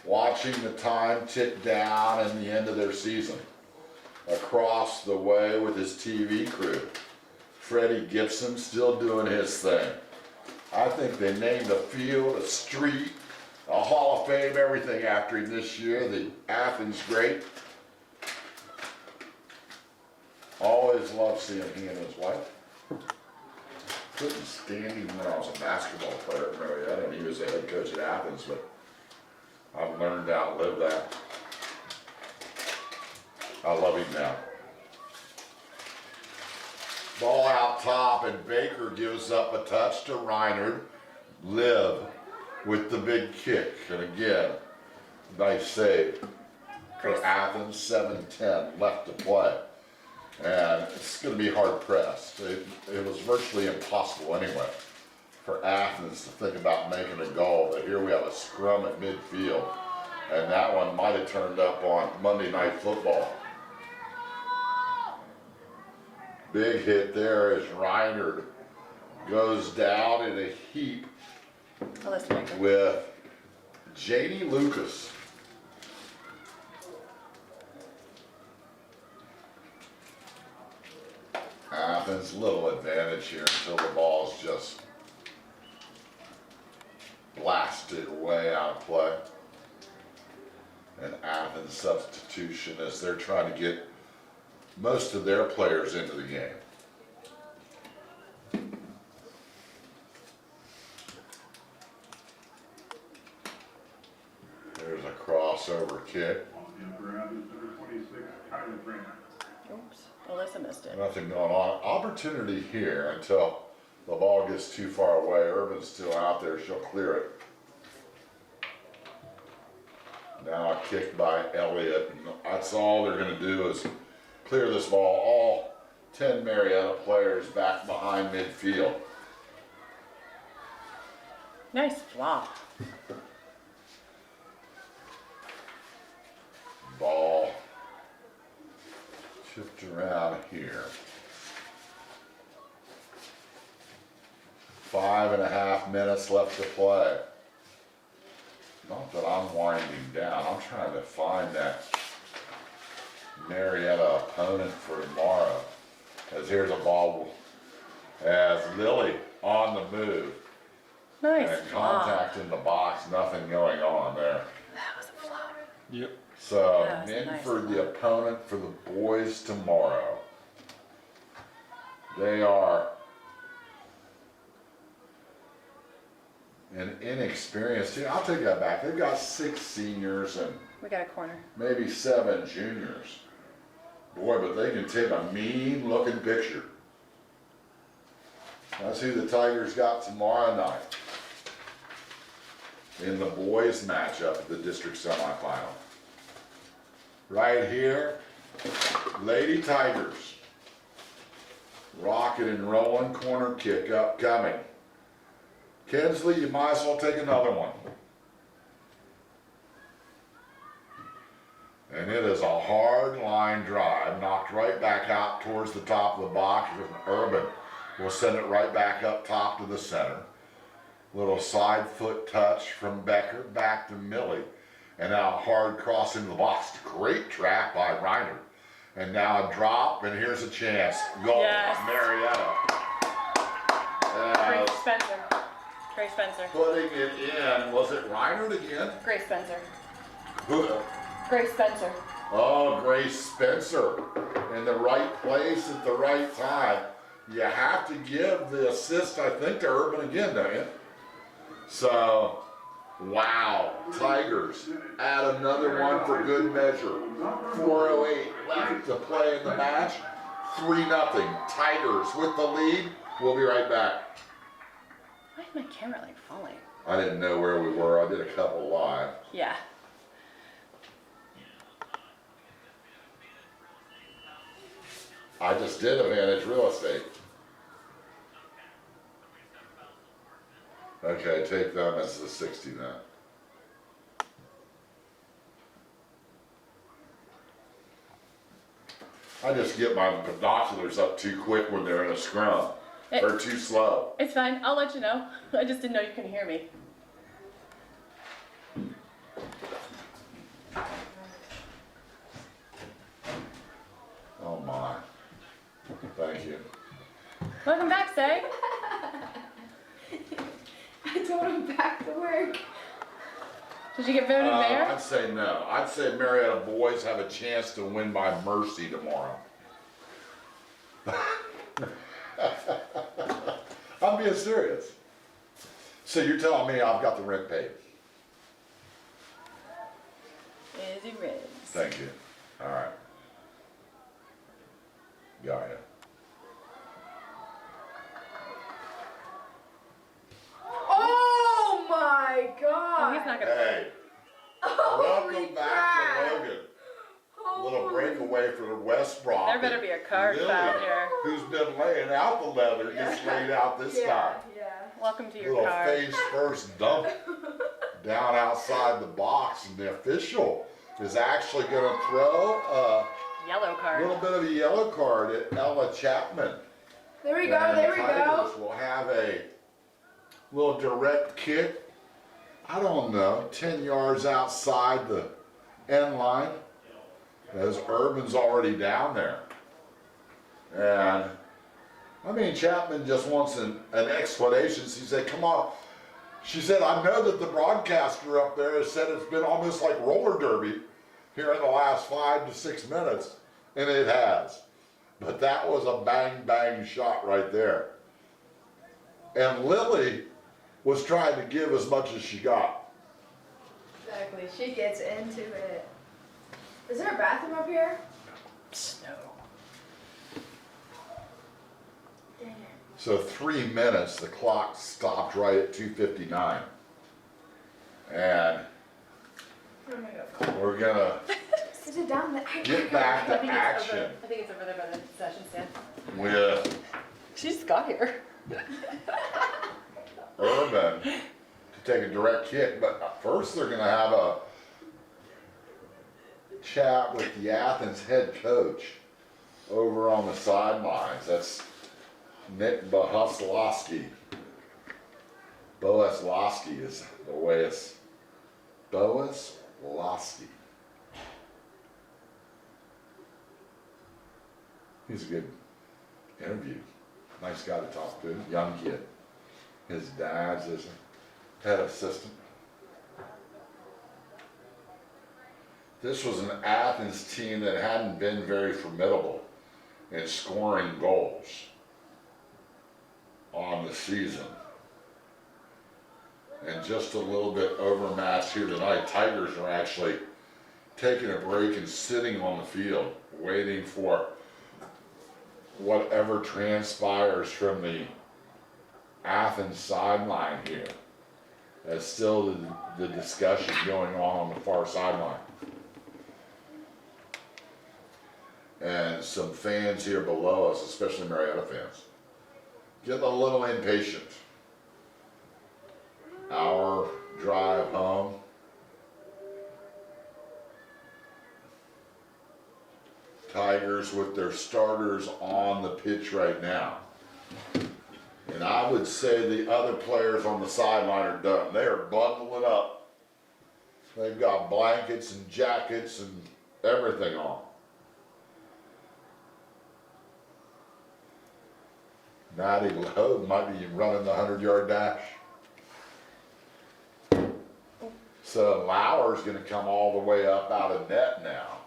Watching the time tick down and the end of their season. Across the way with his TV crew. Freddie Gibson still doing his thing. I think they named a field, a street, a Hall of Fame, everything after him this year, the Athens great. Always loved seeing he and his wife. Couldn't stand him when I was a basketball player at Marietta, and he was the head coach at Athens, but I've learned to outlive that. I love him now. Ball out top, and Baker gives up a touch to Reinhardt. Liv with the big kick, and again, nice save for Athens. 7:10 left to play. And it's going to be hard pressed. It was virtually impossible anyway for Athens to think about making a goal, but here we have a scrum at midfield, and that one might have turned up on Monday Night Football. Big hit there as Reinhardt goes down in a heap with Janie Lucas. Athens, little advantage here until the ball's just blasted way out of play. And Athens substitution as they're trying to get most of their players into the game. There's a crossover kick. Oops. Alyssa missed it. Nothing going on. Opportunity here until the ball gets too far away. Urban's still out there. She'll clear it. Now a kick by Elliott. And that's all they're going to do is clear this ball. All 10 Marietta players back behind midfield. Nice flop. Ball tipped around here. 5.5 minutes left to play. Not that I'm winding down. I'm trying to find that Marietta opponent for tomorrow. As here's a ball as Lily on the move. Nice And flop. contact in the box, nothing going on there. That was a flop. Yep. So, That was a nice for the flop. opponent for the boys tomorrow. They are an inexperienced team. I'll take that back. They've got 6 seniors and We got a corner. maybe 7 juniors. Boy, but they can take a mean looking picture. That's who the Tigers got tomorrow night in the boys matchup at the district semifinal. Right here, Lady Tigers. Rocking and rolling, corner kick upcoming. Kinsley, you might as well take another one. And it is a hard line drive, knocked right back out towards the top of the box. Urban will send it right back up top to the center. Little side foot touch from Becker back to Millie. And now a hard cross into the box. Great trap by Reiner. And now a drop, and here's a chance. Goal, Yes. Marietta. Grace Spencer. Grace Spencer. Putting it in, was it Reiner again? Grace Spencer. Who? Grace Spencer. Oh, Grace Spencer. In the right place at the right time. You have to give the assist, I think, to Urban again, don't you? So, wow. Tigers add another one for good measure. 4:08 left to play in the match. 3-0. Tigers with the lead. We'll be right back. Why is my camera like falling? I didn't know where we were. I did a couple live. Yeah. I just did Advantage Real Estate. Okay, take them as the 60 then. I just get my binoculars up too quick when they're in a scrum. Or too slow. It's fine. I'll let you know. I just didn't know you couldn't hear me. Oh my. Thank you. Welcome back, Say. I told him back to work. Did you get voted mayor? I'd say no. I'd say Marietta boys have a chance to win by mercy tomorrow. I'm being serious. So you're telling me I've got the rent paid? Izzy Riggs. Thank you. All right. Got it. Oh my god! Oh, he's not gonna. Hey, Holy welcome back crap. to Logan. A little breakaway for the West Brom. There better be a card Lily, found here. who's been laying out the leather, gets laid out this time. Yeah. Welcome to your Little card. face first dump down outside the box, and the official is actually going to throw Yellow a card. little bit of a yellow card at Ella Chapman. There we go, And there we Tigers go. will have a little direct kick, I don't know, 10 yards outside the end line, as Urban's already down there. And, I mean, Chapman just wants an explanation. She said, come on. She said, I know that the broadcaster up there has said it's been almost like roller derby here in the last 5 to 6 minutes, and it has. But that was a bang, bang shot right there. And Lily was trying to give as much as she got. Exactly, she gets into it. Is there a bathroom up here? Snow. Dang it. So 3 minutes, the clock stopped right at 2:59. And I'm gonna go find we're gonna it. Is it down there? get back I to think it's action over. I think it's over there by the concession stand. with She just got here. Urban to take a direct kick. But first they're gonna have a chat with the Athens head coach over on the sidelines. That's Nick Bohuslowski. Bohuslowski is the way it's Bohuslowski. He's a good interview. Nice guy to talk to. Young kid. His dad's his head assistant. This was an Athens team that hadn't been very formidable in scoring goals on the season. And just a little bit overmatched here tonight. Tigers are actually taking a break and sitting on the field, waiting for whatever transpires from the Athens sideline here. There's still the discussion going on the far sideline. And some fans here below us, especially Marietta fans, getting a little impatient. Hour drive home. Tigers with their starters on the pitch right now. And I would say the other players on the sideline are done. They are bundling up. They've got blankets and jackets and everything on. Natty Lowe might be running the 100-yard dash. So Lauer's gonna come all the way up out of net now.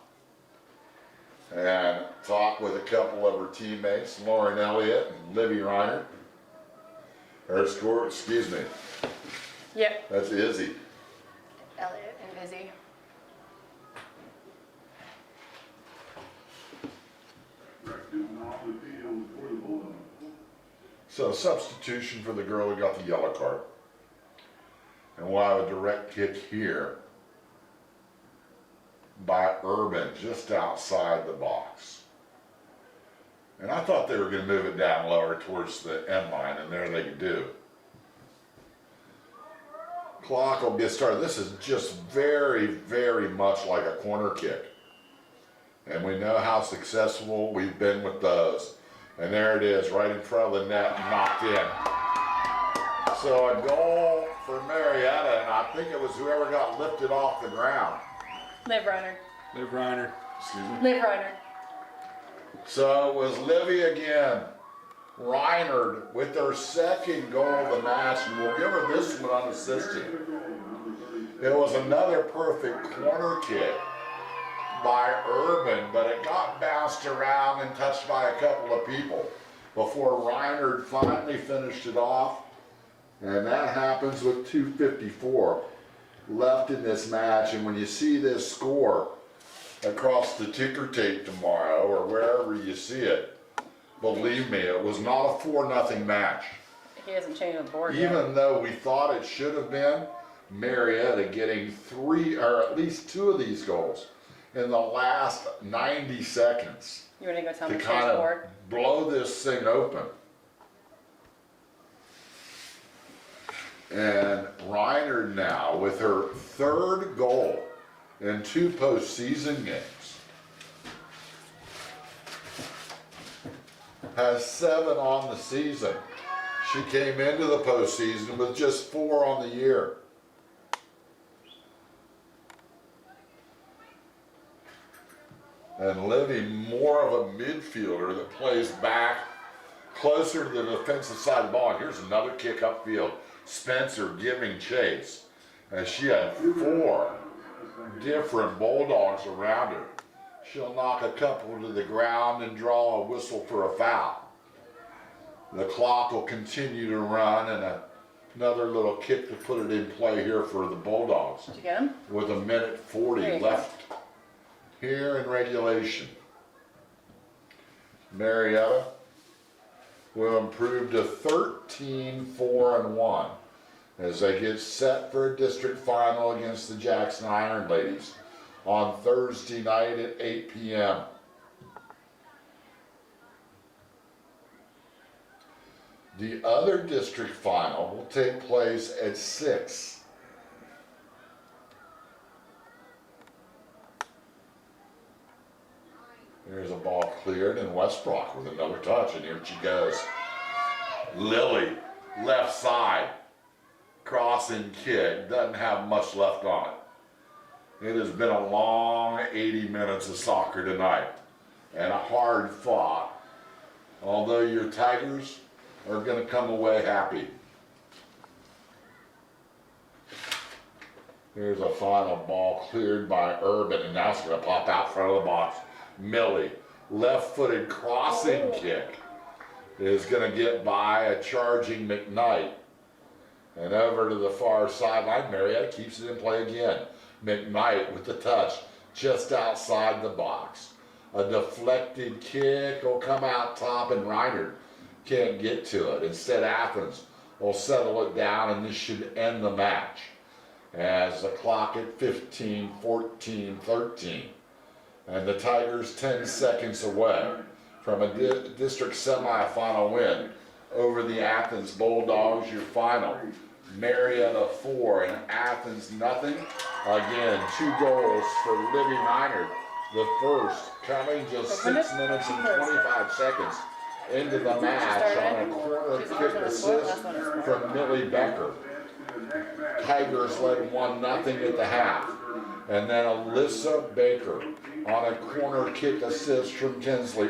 And talk with a couple of her teammates, Lauren Elliott and Livy Reiner. Her score, excuse me, Yep. that's Izzy. Elliot and Izzy. Newton off the field for the Bulldogs. So substitution for the girl who got the yellow card. And we'll have a direct kick here by Urban just outside the box. And I thought they were going to move it down lower towards the end line, and there they do. Clock will get started. This is just very, very much like a corner kick. And we know how successful we've been with those. And there it is, right in front of the net, knocked in. So a goal for Marietta, and I think it was whoever got lifted off the ground. Liv Reiner. Liv Reiner. Excuse me. Liv Reiner. So it was Livy again. Reinard with her second goal of the match, and we'll give her this one unassisted. It was another perfect corner kick by Urban, but it got bounced around and touched by a couple of people before Reinard finally finished it off. And that happens with 2:54 left in this match. And when you see this score across the ticker tape tomorrow or wherever you see it, believe me, it was not a 4-0 match. He hasn't changed the board yet. Even though we thought it should have been, Marietta getting 3 or at least 2 of these goals in the last 90 seconds You want to go tell to me to kind change the of board? blow this thing open. And Reiner now with her 3rd goal in 2 postseason games has 7 on the season. She came into the postseason with just 4 on the year. And Livy, more of a midfielder that plays back closer to the defensive side of the ball. And here's another kick upfield. Spencer giving chase. And she had 4 different Bulldogs around her. She'll knock a couple to the ground and draw a whistle for a foul. The clock will continue to run, and another little kick to put it in play here for the Bulldogs. Did you get him? With 1:40 There you go. left here in regulation. Marietta will improve to 13-4-1 as they get set for a district final against the Jackson Iron Ladies on Thursday night at 8 p.m. The other district final will take place at 6. There's a ball cleared, and Westbrook with another touch, and here she goes. Lily, left side, crossing kick, doesn't have much left on it. It has been a long 80 minutes of soccer tonight, and a hard fought, although your Tigers are going to come away happy. Here's a final ball cleared by Urban, and now it's going to pop out front of the box. Millie, left-footed crossing kick, is going to get by a charging McKnight. And over to the far sideline, Marietta keeps it in play again. McKnight with the touch just outside the box. A deflected kick will come out top, and Reiner can't get to it. Instead, Athens will settle it down, and this should end the match. As the clock at 15, 14, 13. And the Tigers 10 seconds away from a district semifinal win over the Athens Bulldogs. Your final, Marietta 4 and Athens nothing. Again, 2 goals for Livy Reiner the first, counting just 6 minutes and 25 seconds into the match on a corner kick assist from Millie Becker. Tigers led 1-0 at the half. And then Alyssa Baker on a corner kick assist from Tinsley